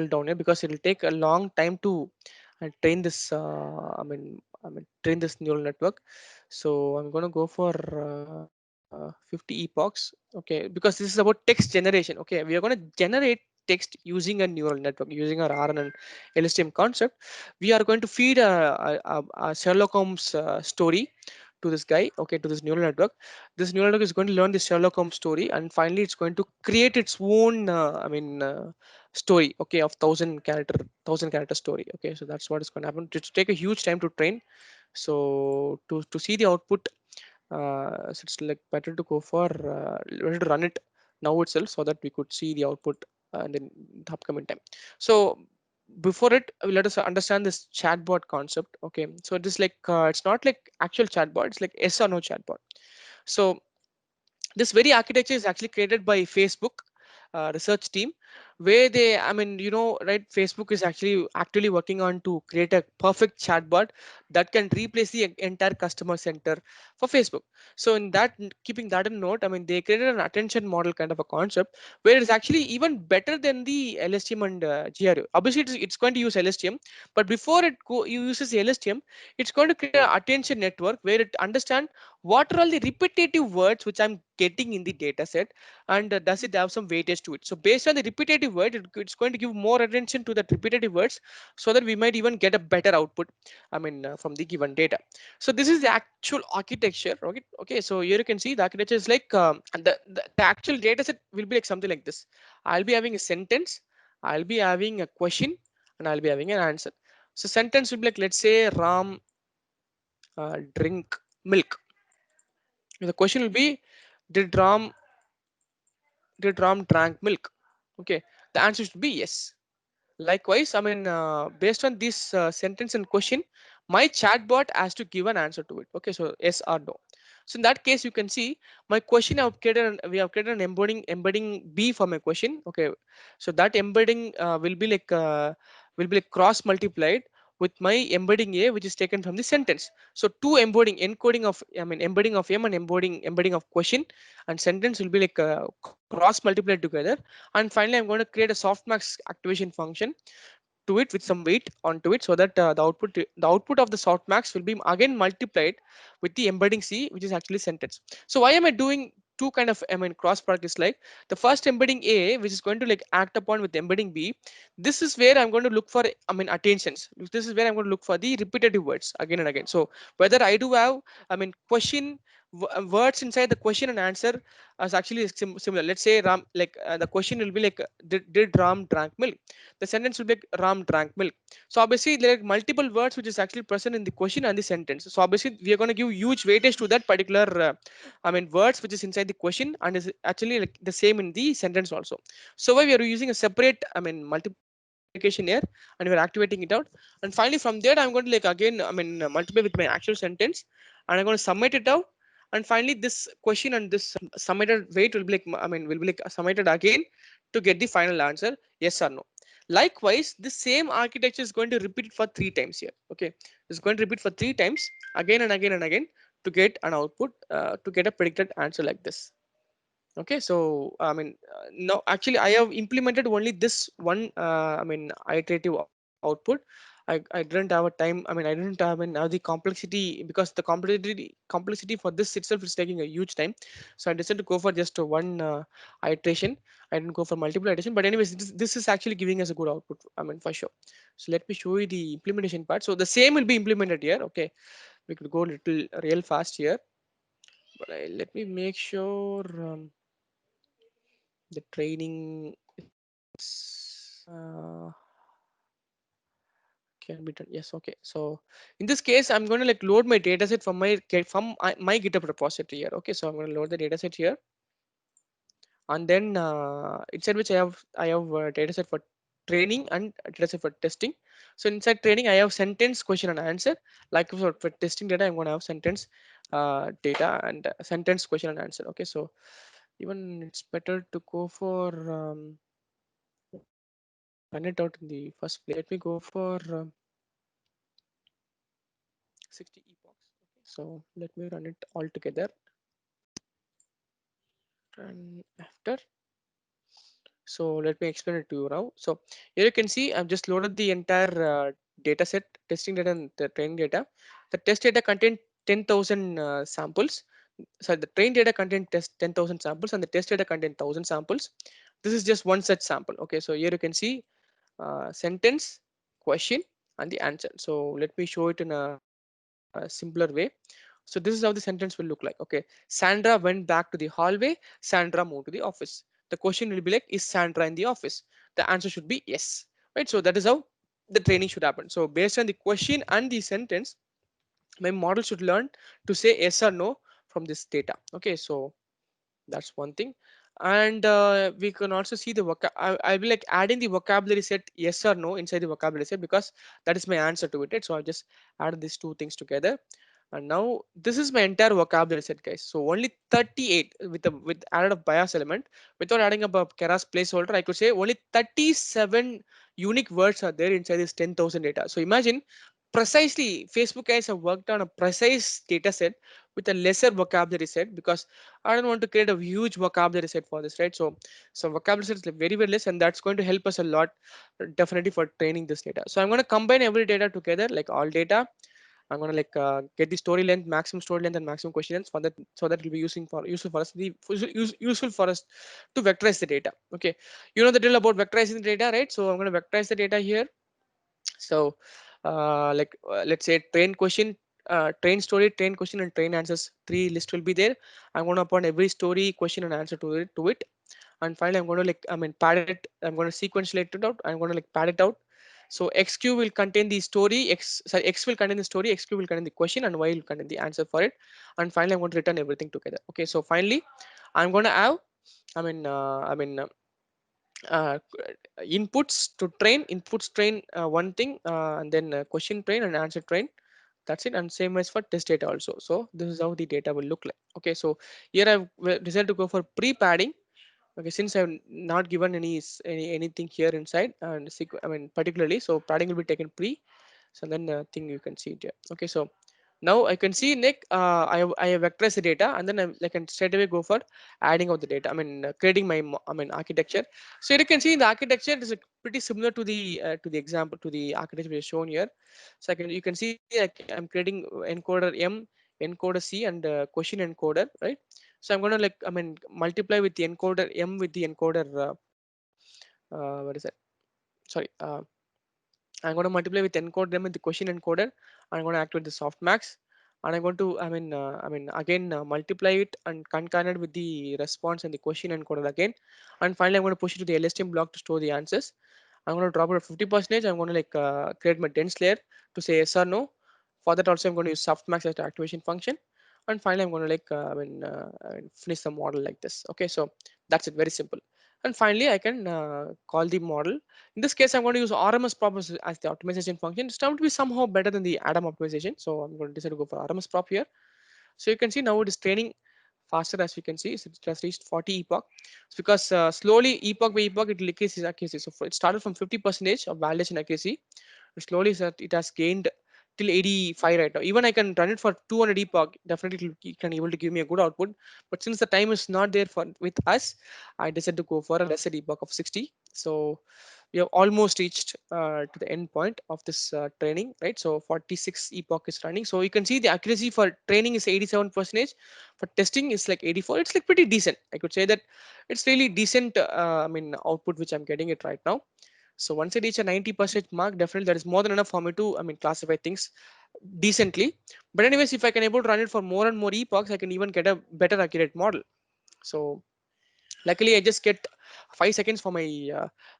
down here, because it will take a long time to train this. I mean train this neural network. So I'm gonna go for 50 epochs. Okay, because this is about text generation. Okay, we are gonna generate text using a neural network, using our RN and LSTM concept. We are going to feed a Sherlock Holmes story to this guy. Okay, to this neural network. This neural network is going to learn the Sherlock Holmes story, and finally it's going to create its own story, okay, of thousand character story. Okay, so that's what is going to happen. It take a huge time to train. So to see the output, so it's like better to go for better to run it now itself, so that we could see the output in the upcoming time. So before it, let us understand this chatbot concept. Okay, so it is like it's not like actual chatbot, it's like yes or no chatbot. So this very architecture is actually created by Facebook research team. where they, I mean, you know, right, Facebook is actually actively working on to create a perfect chatbot that can replace the entire customer center for Facebook. So in that, keeping that in note, I mean, they created an attention model kind of a concept where it's actually even better than the LSTM and GRU. Obviously it's going to use LSTM, but before uses LSTM, it's going to create an attention network where it understand what are all the repetitive words which I'm getting in the data set, and does it have some weightage to it. So based on the repetitive word, it's going to give more attention to that repetitive words, so that we might even get a better output, I mean, from the given data. So this is the actual architecture. Okay, so here you can see the architecture is like, and the actual data set will be like something like this. I'll be having a sentence, I'll be having a question, and I'll be having an answer. So sentence will be like, let's say Ram drink milk. The question will be, did ram did ram drank milk? Okay, the answer should be yes. Likewise, I mean, based on this sentence and question, my chatbot has to give an answer to it. Okay, so yes or no. So in that case, you can see my question. We have created an embedding B for my question. Okay, so that embedding will be like cross multiplied with my embedding A, which is taken from the sentence. So two encoding of, I mean, embedding of M and embedding of question and sentence will be like cross multiplied together. And finally, I'm going to create a softmax activation function to it with some weight onto it, so that the output of the softmax will be again multiplied with the embedding C, which is actually sentence. So why am I doing two kind of, I mean, cross product? Is like the first embedding A, which is going to like act upon with embedding B. This is where I'm going to look for, I mean, attentions. This is where I'm going to look for the repetitive words again and again. So whether I do have, I mean, words inside the question and answer is actually similar. Let's say Ram, like the question will be like, did Ram drank milk? The sentence will be like, Ram drank milk. So obviously there are multiple words which is actually present in the question and the sentence. So obviously we are going to give huge weightage to that particular, I mean, words which is inside the question and is actually like the same in the sentence also. So why we are using a separate, I mean, multiplication here, and we're activating it out. And finally from there, I'm going to like again, I mean, multiply with my actual sentence, and I'm going to submit it out. And finally this question and this summated weight will be like, I mean, will be like summated again to get the final answer, yes or no. Likewise, the same architecture is going to repeat it for 3 times here. Okay, it's going to repeat for 3 times again and again and again to get an output, to get a predicted answer like this. Okay, so I mean, no, actually I have implemented only this one, I mean, iterative output. I didn't have a time, I mean, I didn't, I mean, have the complexity, because the complexity for this itself is taking a huge time. So I decided to go for just one iteration. I didn't go for multiple iteration, but anyways, this is actually giving us a good output, I mean, for sure. So let me show you the implementation part. So the same will be implemented here. Okay, we could go a little real fast here, but let me make sure the training can be done. Yes, okay. So in this case, I'm going to like load my dataset from my GitHub repository here. Okay, so I'm going to load the dataset here, and then inside which I have dataset for training and dataset for testing. So inside training, I have sentence, question, and answer. Like for testing data, I'm going to have sentence data and sentence, question, and answer. Okay, so even it's better to go for run it out in the first place. Let me go for 60 epochs. Okay, so let me run it all together. And after, so let me explain it to you now. So here you can see I've just loaded the entire data set, testing data and the training data. The test data contain 10,000 samples. So the train data contain test 10,000 samples, and the test data contain 1,000 samples. This is just one such sample. Okay, so here you can see sentence, question, and the answer. So let me show it in a simpler way. So this is how the sentence will look like. Okay, Sandra went back to the hallway, Sandra moved to the office. The question will be like, is Sandra in the office? The answer should be yes, right? So that is how the training should happen. So based on the question and the sentence, my model should learn to say yes or no from this data. Okay, so that's one thing. And we can also see the I'll be like adding the vocabulary set yes or no inside the vocabulary set, because that is my answer to it, right? So I just added these two things together. And now this is my entire vocabulary set, guys. So only 38 with the with added a bias element without adding up a keras placeholder. I could say only 37 unique words are there inside this 10,000 data. So imagine precisely Facebook guys have worked on a precise data set with a lesser vocabulary set, because I don't want to create a huge vocabulary set for this, right? So vocabulary set is like very very less, and that's going to help us a lot, definitely, for training this data. So I'm going to combine every data together, like all data. I'm gonna get the story length, maximum story length, and maximum question length for that, so that it will be useful for us, useful for us to vectorize the data. Okay, you know the drill about vectorizing the data, right? So I'm gonna vectorize the data here. So let's say train question, train story, train question, and train answers. Three list will be there. I'm gonna upon every story, question, and answer to it, and finally I'm going to pad it. I'm going to sequentiate it out. I'm going to pad it out. So xq will contain the story, x will contain the story, xq will contain the question, and y will contain the answer for it. And finally I'm going to return everything together. Okay, so finally I'm going to have, i mean uh, i mean uh, uh, inputs train, one thing, and then question train and answer train. That's it. And same as for test data also. So this is how the data will look like. Okay, so here I've decided to go for pre-padding. Okay, since I've not given anything here inside, and particularly, so padding will be taken pre. So then thing you can see it here. Okay, so now I can see Nick, I have vectorized the data, and then I can straight away go for adding of the data. Creating my architecture. So you can see in the architecture it is pretty similar to the example, to the architecture we have shown here. So you can see I'm creating encoder M, encoder C, and question encoder, right? So I'm gonna multiply with the encoder M with the encoder. What is that? Sorry. I'm going to multiply with encode them with the question encoder. I'm going to activate the softmax, and I'm going to again multiply it and concatenate with the response and the question encoder again. And finally I'm going to push it to the LSTM block to store the answers. I'm going to drop it at 50%. I'm going to create my dense layer to say yes or no. For that also I'm going to use softmax as the activation function. And finally I'm going to finish the model like this. Okay, so that's it, very simple. And finally I can call the model. In this case, I'm going to use RMS prop as the optimization function. It's going to be somehow better than the Adam optimization. So I'm going to decide to go for RMS prop here. So you can see now it is training faster, as we can see. So it has reached 40 epoch. It's because slowly, epoch by epoch, it will increase its accuracy. So it started from 50% of validation accuracy. And slowly it has gained till 85 right now. Even I can run it for 200 epoch. Definitely it can able to give me a good output. But since the time is not there for with us, I decided to go for a lesser epoch of 60. So we have almost reached to the end point of this training, right? So 46 epoch is running. So you can see the accuracy for training is 87%. For testing is like 84. It's like pretty decent. I could say that it's really decent. Output which I'm getting it right now. So once I reach a 90% mark, definitely that is more than enough for me to classify things decently. But anyways, if I can able to run it for more and more epochs, I can even get a better accurate model. So luckily I just get 5 seconds for my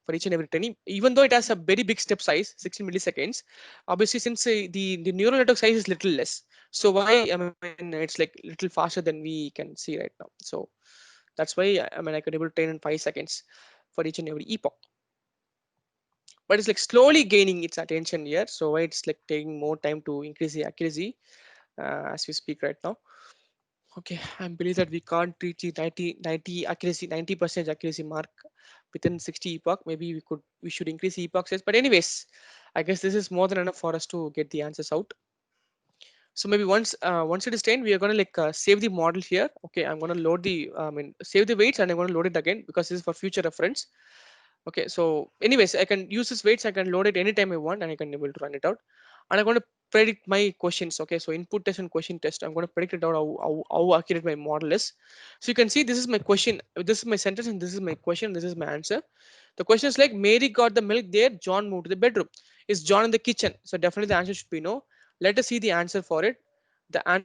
for each and every training, even though it has a very big step size, 16 milliseconds. Obviously, since the neural network size is little less, so why it's like little faster than we can see right now. So that's why I could able to train in 5 seconds for each and every epoch. But it's like slowly gaining its attention here, so why it's like taking more time to increase the accuracy as we speak right now. Okay, I believe that we can't reach the 90 accuracy, 90% accuracy mark within 60 epoch. Maybe we should increase the epoch size. But anyways, I guess this is more than enough for us to get the answers out. So maybe once it is trained, we are gonna save the model here. Okay, I'm gonna load the save the weights, and I'm gonna load it again because this is for future reference. Okay, so anyways, I can use this weights. I can load it anytime I want, and I can able to run it out. And I'm going to predict my questions. Okay, so input test and question test. I'm going to predict it out how accurate my model is. So you can see this is my question, this is my sentence, and this is my question, this is my answer. The question is like, Mary got the milk there, John moved to the bedroom. Is John in the kitchen? So definitely the answer should be no. Let us see the answer for it. The answer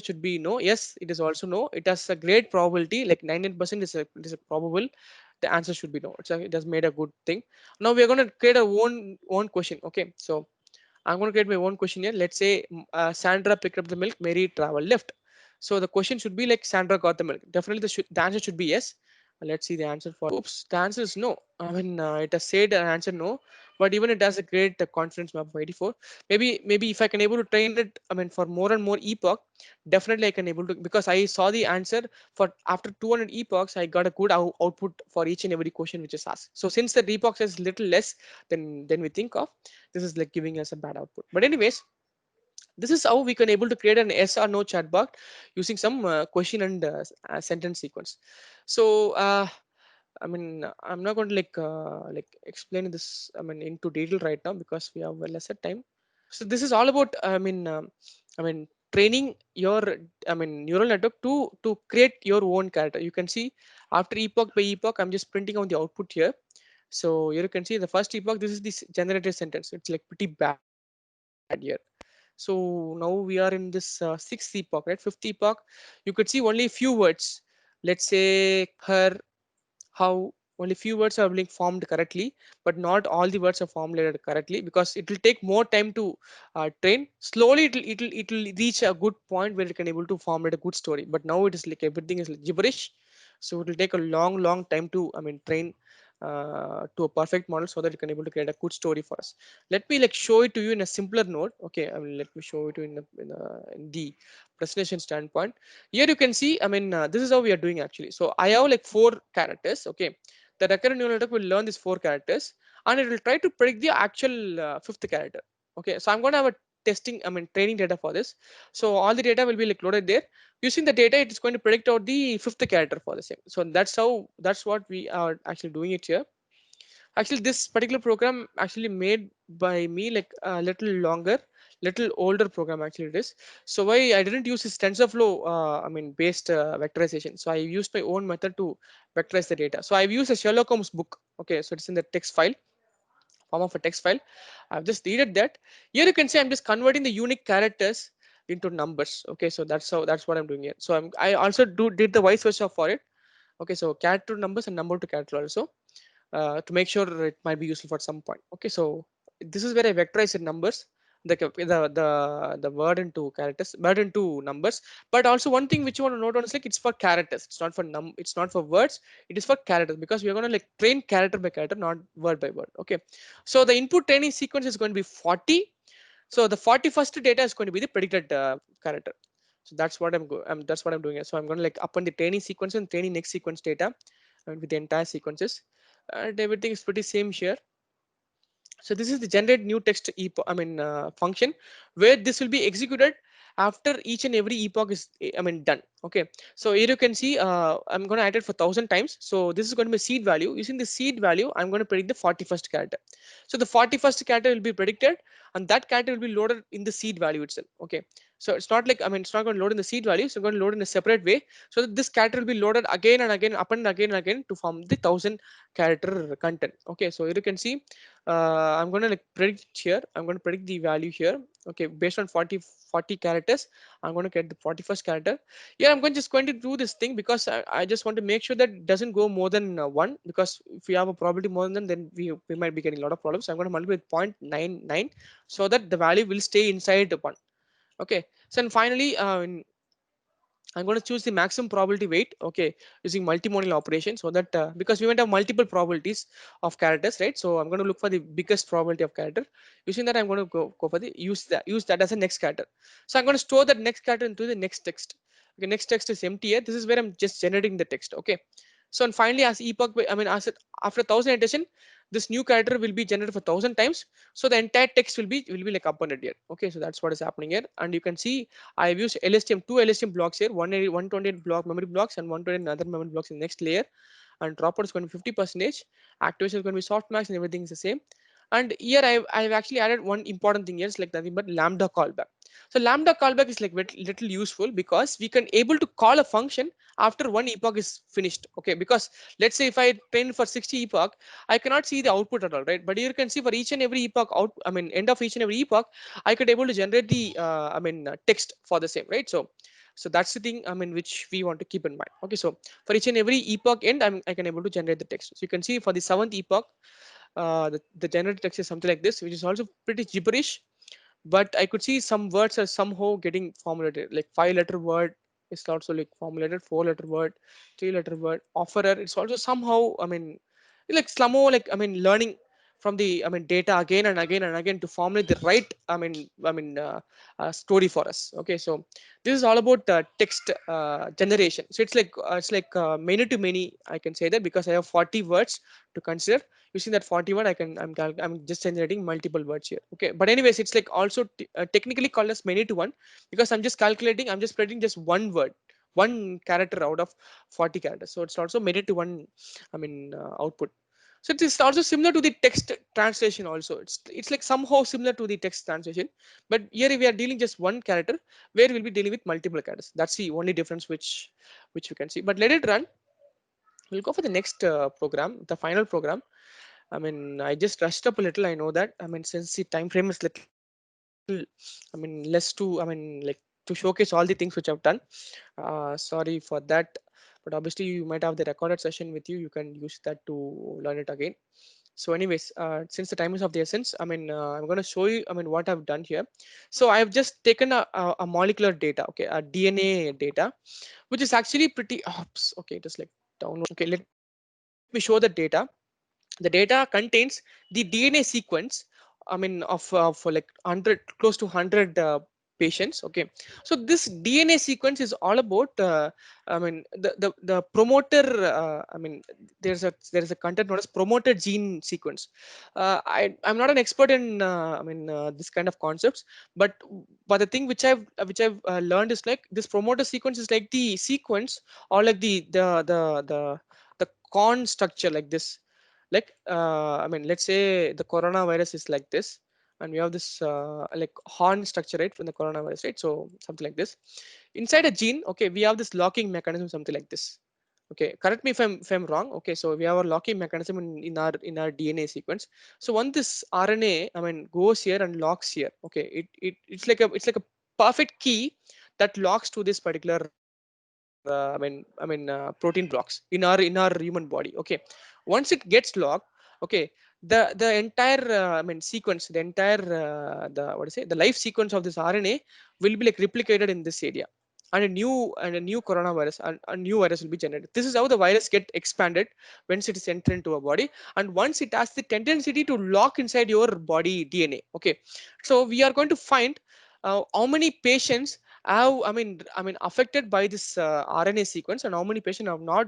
should be no. Yes, it is also no. It has a great probability, like 99% is a probable. The answer should be no. It has made a good thing. Now we are going to create a own question. Okay, so I'm going to create my own question here. Let's say Sandra picked up the milk, Mary traveled left. So the question should be like Sandra got the milk. Definitely the answer should be yes. Let's see the answer for. Oops, the answer is no. It has said an answer no, but even it has a great confidence map of 84. Maybe if I can able to train it, I mean, for more and more epoch, definitely I can able to, because I saw the answer for after 200 epochs, I got a good output for each and every question which is asked. So since the epochs is little less than we think of, this is like giving us a bad output. But anyways, this is how we can able to create an yes or no chatbot using some question and sentence sequence. So I mean, I'm not going to like explain this, I mean, into detail right now because we have lesser time. So this is all about, I mean, training your, I mean, neural network to create your own character. You can see after epoch by epoch, I'm just printing on the output here. So here you can see the first epoch. This is this generated sentence. It's like pretty bad here. So now we are in this sixth epoch, right? Fifth epoch. You could see only a few words. Let's say her, how, only few words are being formed correctly, but not all the words are formulated correctly because it will take more time to train. Slowly it will reach a good point where it can able to formulate a good story, but now it is like everything is like gibberish. So it will take a long time to, I mean, train to a perfect model so that it can able to create a good story for us. Let me like show it to you in a simpler note. Okay, I mean, let me show it to you in the presentation standpoint. Here you can see, I mean, this is how we are doing actually. So I have like four characters. Okay, the recurrent neural network will learn these four characters and it will try to predict the actual fifth character. Okay, so I'm going to have a testing, I mean, training data for this. So all the data will be like loaded there. Using the data, it is going to predict out the fifth character for the same. So that's what we are actually doing it here. Actually, this particular program actually made by me like a little longer, little older program actually it is. So why I didn't use this TensorFlow, I mean, based vectorization. So I used my own method to vectorize the data. So I've used a Sherlock Holmes book. Okay, so it's in the text file, form of a text file. I've just read that. Here you can see I'm just converting the unique characters into numbers. Okay, so that's what I'm doing here. So I also did the vice versa for it. Okay, so character to numbers and number to character also, to make sure it might be useful for some point. Okay, so this is where I vectorize in numbers, the word into characters, word into numbers. But also one thing which you want to note on is like it's for characters. It's not for it's not for words. It is for characters because we are going to like train character by character, not word by word. Okay, so the input training sequence is going to be 40. So the 41st data is going to be the predicted character. So that's what I'm doing. So I'm going to like upon the training sequence and training next sequence data, and with the entire sequences, and everything is pretty same here. So this is the generate new text function where this will be executed after each and every epoch is done. Okay, so here you can see I'm going to iterate for 1,000 times. So this is going to be seed value. Using the seed value, I'm going to predict the 41st character. So the 41st character will be predicted, and that character will be loaded in the seed value itself. Okay, so it's not like, I mean, it's not going to load in the seed value. So I'm going to load in a separate way so that this character will be loaded again and again, up and again and again, to form the 1,000 character content. Okay, so here you can see I'm going to like predict here. I'm going to predict the value here. Okay, based on 40 characters, I'm going to get the 41st character. Yeah, I'm just going to do this thing because I just want to make sure that it doesn't go more than one, because if we have a probability more than, then we might be getting a lot of problems. So I'm going to multiply with 0.99 so that the value will stay inside the one. Okay, so and finally, I'm going to choose the maximum probability weight, okay, using multimodal operation, so that because we might have multiple probabilities of characters, right? So I'm going to look for the biggest probability of character. Using that, I'm going to go for the use that as a next character. So I'm going to store that next character into the next text. Okay, next text is empty here. This is where I'm just generating the text. Okay. So and finally, as epoch, as after 1,000 iteration, this new character will be generated for 1,000 times. So the entire text will be like appended here. Okay, so that's what is happening here, and you can see I've used two LSTM blocks here, 128 block memory blocks and 128 other memory blocks in the next layer, and dropout is going to be 50%. Activation is going to be softmax, and everything is the same. And here I've actually added one important thing here, it's like nothing but lambda callback. So lambda callback is like little useful because we can able to call a function after one epoch is finished. Okay, because let's say if I train for 60 epoch, I cannot see the output at all, right? But you can see for each and every epoch end of each and every epoch, I could able to generate the text for the same, right? So that's the thing, which we want to keep in mind. Okay, so for each and every epoch end, I can able to generate the text. So you can see for the seventh epoch, the generated text is something like this, which is also pretty gibberish, but I could see some words are somehow getting formulated, like 5-letter word is also like formulated, 4-letter word, 3-letter word, offerer. It's also somehow, like somehow, like learning the data again and again and again to formulate the right story for us. Okay, so this is all about text generation. So it's like many to many, I can say that, because I have 40 words to consider. Using that 40 word, I'm just generating multiple words here. Okay, but anyways, it's like also technically called as many to one, because I'm just spreading just one word, one character out of 40 characters. So it's also made it to one output. So it is also similar to the text translation also. It's like somehow similar to the text translation, but here we are dealing just one character, where we'll be dealing with multiple characters. That's the only difference which you can see. But let it run. We'll go for the next program, the final program. I just rushed up a little, I know that. Since the time frame is little, less to, like, to showcase all the things which I've done. Sorry for that, but obviously you might have the recorded session with you. You can use that to learn it again. So anyways, since the time is of the essence, I'm going to show you, what I've done here. So I've just taken a molecular data, okay, a DNA data, which is actually pretty, oops, okay, just like download. Okay, let me show the data. The data contains the DNA sequence, for like 100, close to 100 patients. Okay, so this DNA sequence is all about the promoter. There is a content known as promoter gene sequence. I'm not an expert in this kind of concepts, but the thing which I've learned is like this promoter sequence is like the sequence, or like the con structure like this. Like let's say the coronavirus is like this, and we have this like horn structure, right, from the coronavirus, right? So something like this. Inside a gene, okay, we have this locking mechanism, something like this. Okay, correct me if I'm wrong. Okay, so we have a locking mechanism in our DNA sequence. So once this RNA, goes here and locks here. Okay, it's like a perfect key that locks to this particular protein blocks in our human body. Okay, once it gets locked, okay, the entire sequence, the entire the what is it, the life sequence of this RNA will be like replicated in this area, and a new coronavirus, and a new virus will be generated. This is how the virus get expanded once it is entered into a body, and once it has the tendency to lock inside your body DNA. Okay, so we are going to find how many patients have affected by this RNA sequence, and how many patients have not,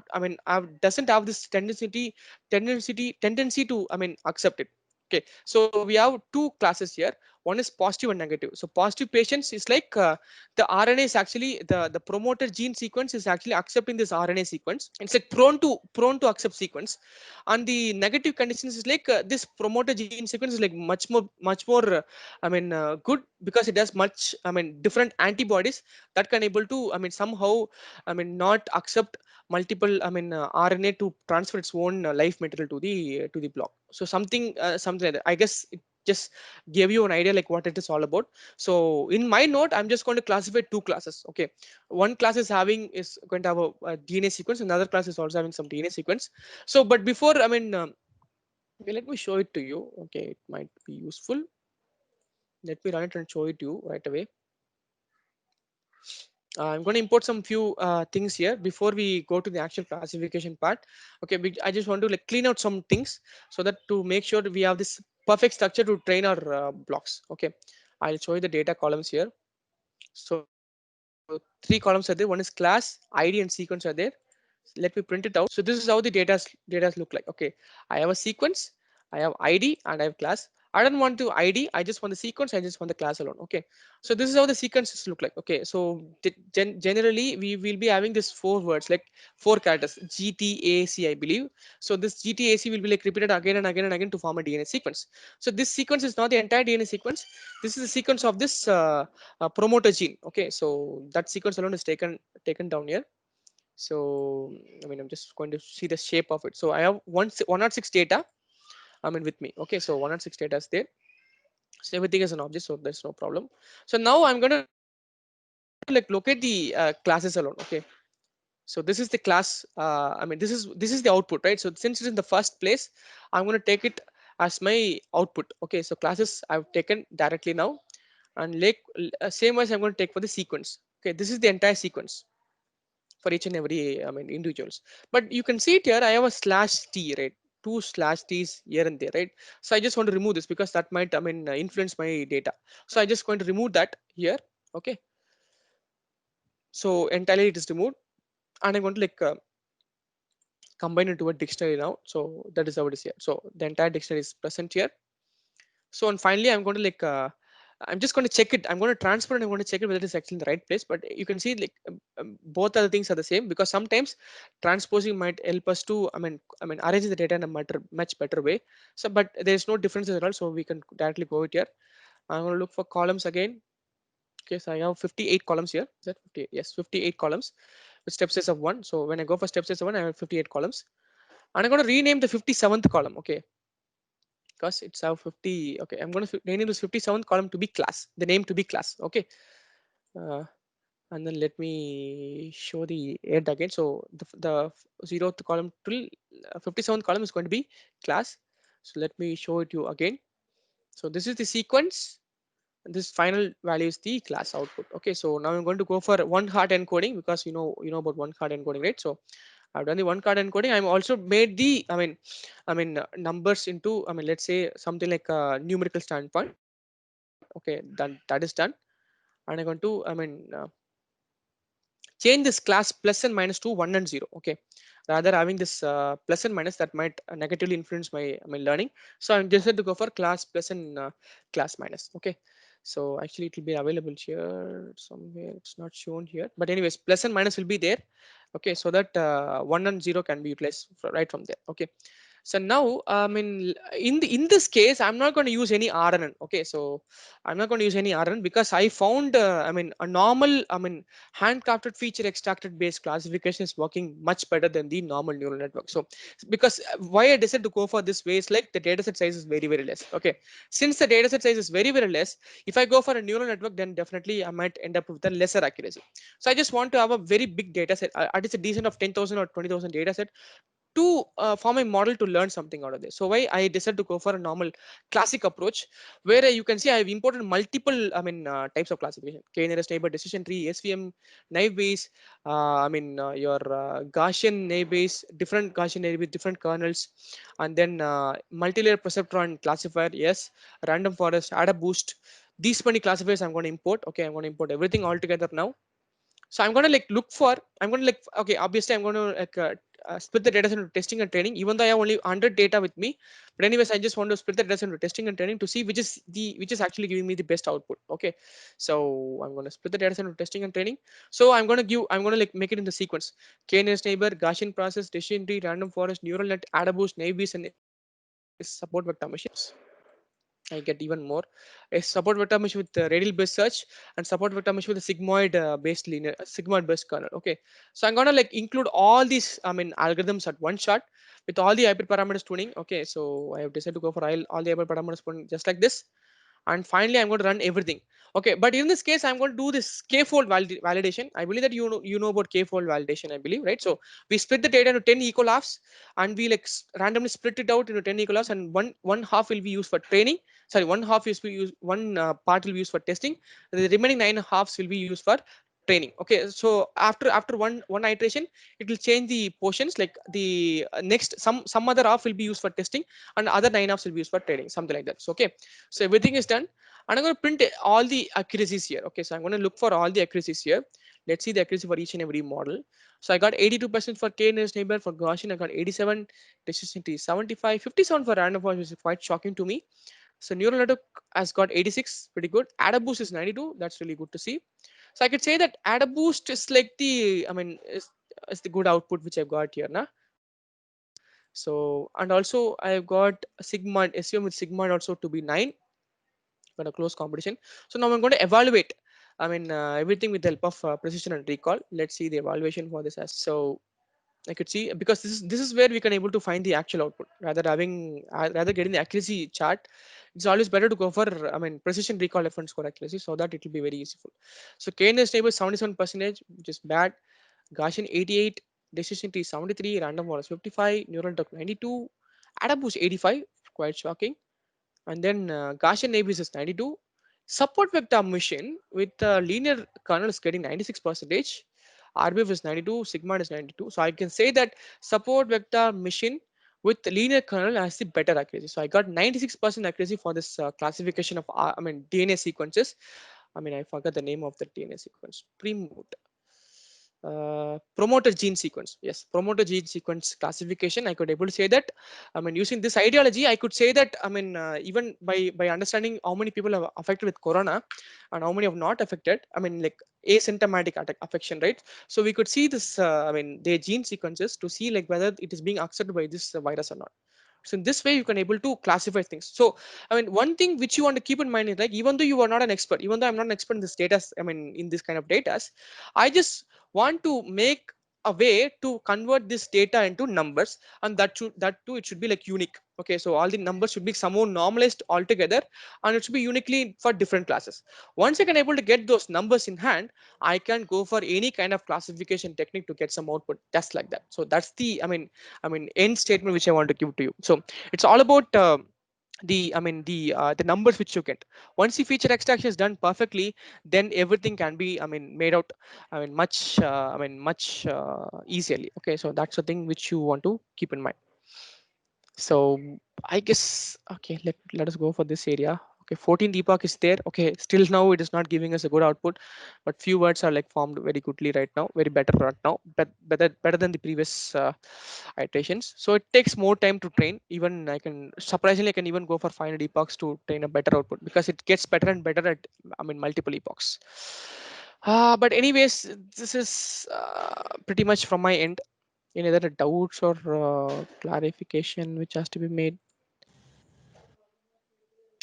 doesn't have this tendency to accept it. Okay, so we have two classes here. One is positive and negative. So positive patients is like the RNA is actually the promoter gene sequence is actually accepting this RNA sequence. It's like prone to accept sequence. And the negative conditions is like this promoter gene sequence is like much more good, because it has much different antibodies that can able to somehow not accept multiple RNA to transfer its own life material to the block. So something like that. I guess it just gave you an idea like what it is all about. So in my note, I'm just going to classify two classes. Okay, one class is going to have a DNA sequence, another class is also having some DNA sequence. So but before okay, let me show it to you. Okay, it might be useful. Let me run it and show it to you right away. I'm going to import some few things here before we go to the actual classification part. Okay, I just want to like clean out some things, so that to make sure that we have this perfect structure to train our blocks. Okay, I'll show you the data columns here. So three columns are there. One is class, ID, and sequence are there. Let me print it out. So this is how the data's look like. Okay, I have a sequence, I have ID, and I have class. I don't want to ID, I just want the sequence, I just want the class alone. Okay, so this is how the sequences look like. Okay, so generally we will be having this four words, like four characters, GTAC, I believe. So this GTAC will be like repeated again and again and again to form a DNA sequence. So this sequence is not the entire DNA sequence. This is the sequence of this promoter gene. Okay, so that sequence alone is taken down here. So I'm just going to see the shape of it. So I have 106 data with me. Okay, so 106 data is there. So everything is an object, so there's no problem. So now I'm going to like locate the classes alone. Okay, so this is the class. This is the output, right? So since it's in the first place, I'm going to take it as my output. Okay, so classes I've taken directly now, and same as I'm going to take for the sequence. Okay, this is the entire sequence for each and every individuals. But you can see it here, I have a slash t, right? two slash t's here and there, right? So I just want to remove this because that might, influence my data. So I just going to remove that here. Okay, so entirely it is removed, and I'm going to combine into a dictionary now. So that is how it is here. So the entire dictionary is present here. So and finally, I'm going to I'm just going to check it. I'm going to transfer and I'm going to check it whether it is actually in the right place. But you can see both other things are the same, because sometimes transposing might help us to arrange the data in a much better way. So but there is no difference at all. So we can directly go it here. I'm going to look for columns again. Okay, so I have 58 columns here. Is that 58? Yes, 58 columns with step size of 1. So when I go for step size of 1, I have 58 columns. And I'm going to rename the 57th column. Okay, because it's our 50. Okay, I'm going to rename this 57th column to be class, the name to be class. Okay, uh, and then let me show the head again. So the 0th column till 57th column is going to be class. So let me show it you again. So this is the sequence, and this final value is the class output. Okay, so now I'm going to go for one hard encoding, because you know about one hard encoding, right? So I've done the one card encoding. I'm also made the numbers into, let's say something like a numerical standpoint. Okay, that is done. And I'm going to change this class plus and minus to 1 and 0. Okay, rather having this plus and minus, that might negatively influence my learning. So I'm decided to go for class plus and class minus. Okay, so actually it will be available here somewhere. It's not shown here, but anyways, plus and minus will be there. Okay, so that 1 and 0 can be utilized right from there. Okay, so now in this case, I'm not going to use any RNN. Okay, so I'm not going to use any RNN because I found a normal handcrafted feature extracted based classification is working much better than the normal neural network. So because why I decided to go for this way is like the dataset size is very less. Okay, since the dataset size is very less, if I go for a neural network, then definitely I might end up with a lesser accuracy. So I just want to have a very big data set, at least a decent of 10,000 or 20,000 data set to form a model to learn something out of this. So why I decided to go for a normal classic approach, where you can see I've imported multiple types of classification: k nearest neighbor, decision tree, SVM, naive Bayes, your Gaussian naive Bayes, different Gaussian naive Bayes, different kernels, and then multi-layer perceptron classifier, yes, random forest, add a boost. These many classifiers I'm going to import. Okay, I'm going to import everything all together now. So I'm going to I'm going to okay, obviously I'm going to split the data into testing and training, even though I have only 100 data with me. But anyways, I just want to split the data into testing and training to see which is actually giving me the best output. Okay, so I'm going to split the data into testing and training. So I'm going to make it in the sequence: k nearest neighbor, Gaussian process, decision tree, random forest, neural net, AdaBoost, naive and support vector machines. I get even more. A support vector mesh with radial based search, and support vector mesh with a sigmoid based kernel. Okay, so I'm gonna include all these algorithms at one shot with all the hyperparameters tuning. Okay, so I have decided to go for all the hyperparameters tuning just like this. And finally I'm going to run everything. Okay, but in this case I'm going to do this k-fold validation. I believe that you know about k-fold validation, I believe, right? So we split the data into 10 equal halves, and we randomly split it out into 10 equal halves, and one half will be used for training. Sorry, one half is we use one part will be used for testing, and the remaining 9 halves will be used for training. Okay, so after one iteration, it will change the portions, like the next some other half will be used for testing, and other 9 halves will be used for training, something like that. So okay, so everything is done, and I'm going to print all the accuracies here. Okay, so I'm going to look for all the accuracies here. Let's see the accuracy for each and every model. So I got 82% for k nearest neighbor. For Gaussian I got 87, decision tree 75, 57 for random forest, which is quite shocking to me. So neural network has got 86, pretty good. AdaBoost is 92, that's really good to see. So I could say that AdaBoost is like the is the good output which I've got here now. So and also I've got sigma assume with sigma also to be 9. Got a close competition. So now I'm going to evaluate everything with the help of precision and recall. Let's see the evaluation for this as so. I could see, because this is where we can able to find the actual output rather getting the accuracy chart. It's always better to go for precision recall F1 score accuracy, so that it will be very useful. So KNS table 77%, which is bad. Gaussian 88, decision tree 73, random forest 55, neural network 92, AdaBoost 85, quite shocking. And then Gaussian naive is 92. Support vector machine with linear kernel is getting 96 percentage. RBF is 92, sigma is 92. So I can say that support vector machine with linear kernel has the better accuracy. So I got 96% accuracy for this classification of DNA sequences. I mean, I forgot the name of the DNA sequence. Promoter gene sequence. Yes, promoter gene sequence classification. I could able to say that. I mean, using this ideology, I could say that. I mean, even by understanding how many people are affected with corona and how many have not affected. I mean, like asymptomatic affection, right? So we could see this. I mean, their gene sequences to see like whether it is being accepted by this virus or not. So in this way, you can able to classify things. So I mean, one thing which you want to keep in mind is like, even though you are not an expert, even though I'm not an expert in this data, I mean, in this kind of data, I just want to make a way to convert this data into numbers, and that too it should be like unique. Okay, so all the numbers should be somehow normalized altogether, and it should be uniquely for different classes. Once I can able to get those numbers in hand, I can go for any kind of classification technique to get some output just like that. So that's the I mean end statement which I want to give to you. So it's all about the numbers which you get. Once the feature extraction is done perfectly, then everything can be made out much easily. Okay, so that's the thing which you want to keep in mind. So I guess, okay, let us go for this area. Okay, 14th epoch is there. Okay, still now it is not giving us a good output, but few words are like formed very goodly right now, very better right now, but better than the previous iterations. So it takes more time to train. Even I can surprisingly I can even go for 500 epochs to train a better output, because it gets better and better at multiple epochs. But anyways, this is pretty much from my end. Any other doubts or clarification which has to be made?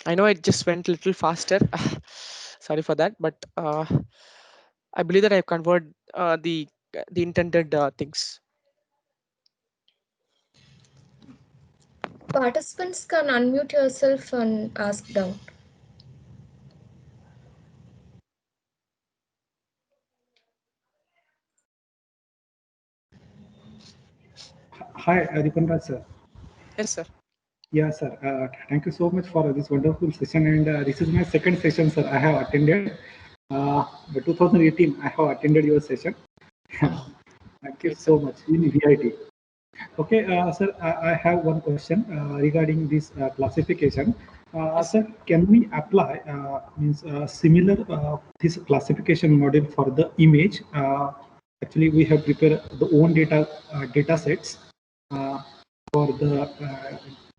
I know it just went a little faster. Sorry for that, but I believe that I've covered the intended things. Participants can unmute yourself and ask down. Hi, Deepan sir. Yes, sir. Yeah, sir. Thank you so much for this wonderful session. And this is my second session, sir. I have attended. The 2018, I have attended your session. Oh, Thank you great, sir. so much in VIT. Okay, sir. I have one question regarding this classification. Yes. Sir, can we apply means similar this classification model for the image? Actually, we have prepared the own data sets uh, for the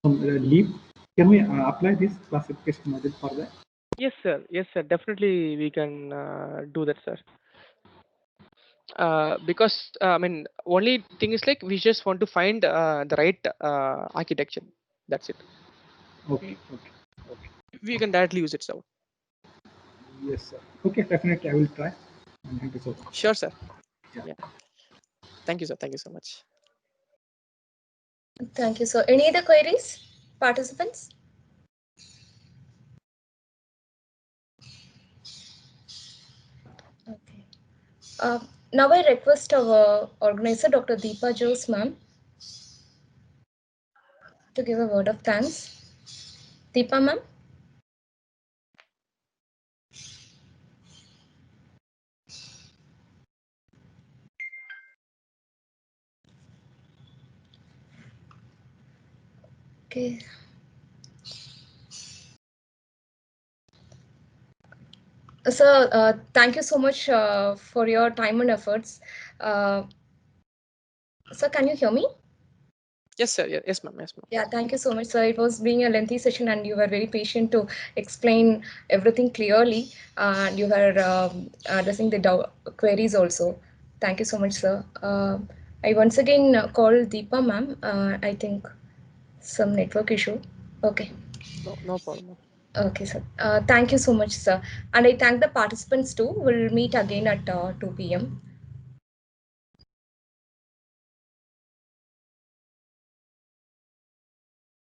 leap. Can we apply this classification model for that? Yes, sir. Yes, sir. Definitely, we can do that, sir. Because only thing is like we just want to find the right architecture. That's it. Okay, We, okay, okay. we can directly use it. So Yes, sir. Okay, definitely I will try. And thank you so much. sure, sir. Yeah. Yeah. Thank you, sir. Thank you so much. Thank you. So, any other queries, participants? Okay. Uh, Now I request our organizer, Dr. Deepa Jose, ma'am, to give a word of thanks. Deepa, ma'am. Okay. Sir, thank you so much for your time and efforts. Uh, Sir, can you hear me? Yes, sir. Yeah, yes, ma'am. Yes, ma'am. Yeah, thank you so much, sir. It was being a lengthy session, and you were very patient to explain everything clearly, and you were addressing the queries also. Thank you so much, sir. I once again call Deepa, ma'am. I think some network issue. Okay. No, no problem. Okay, sir. Thank you so much, sir. And I thank the participants too. We'll meet again at 2 p.m.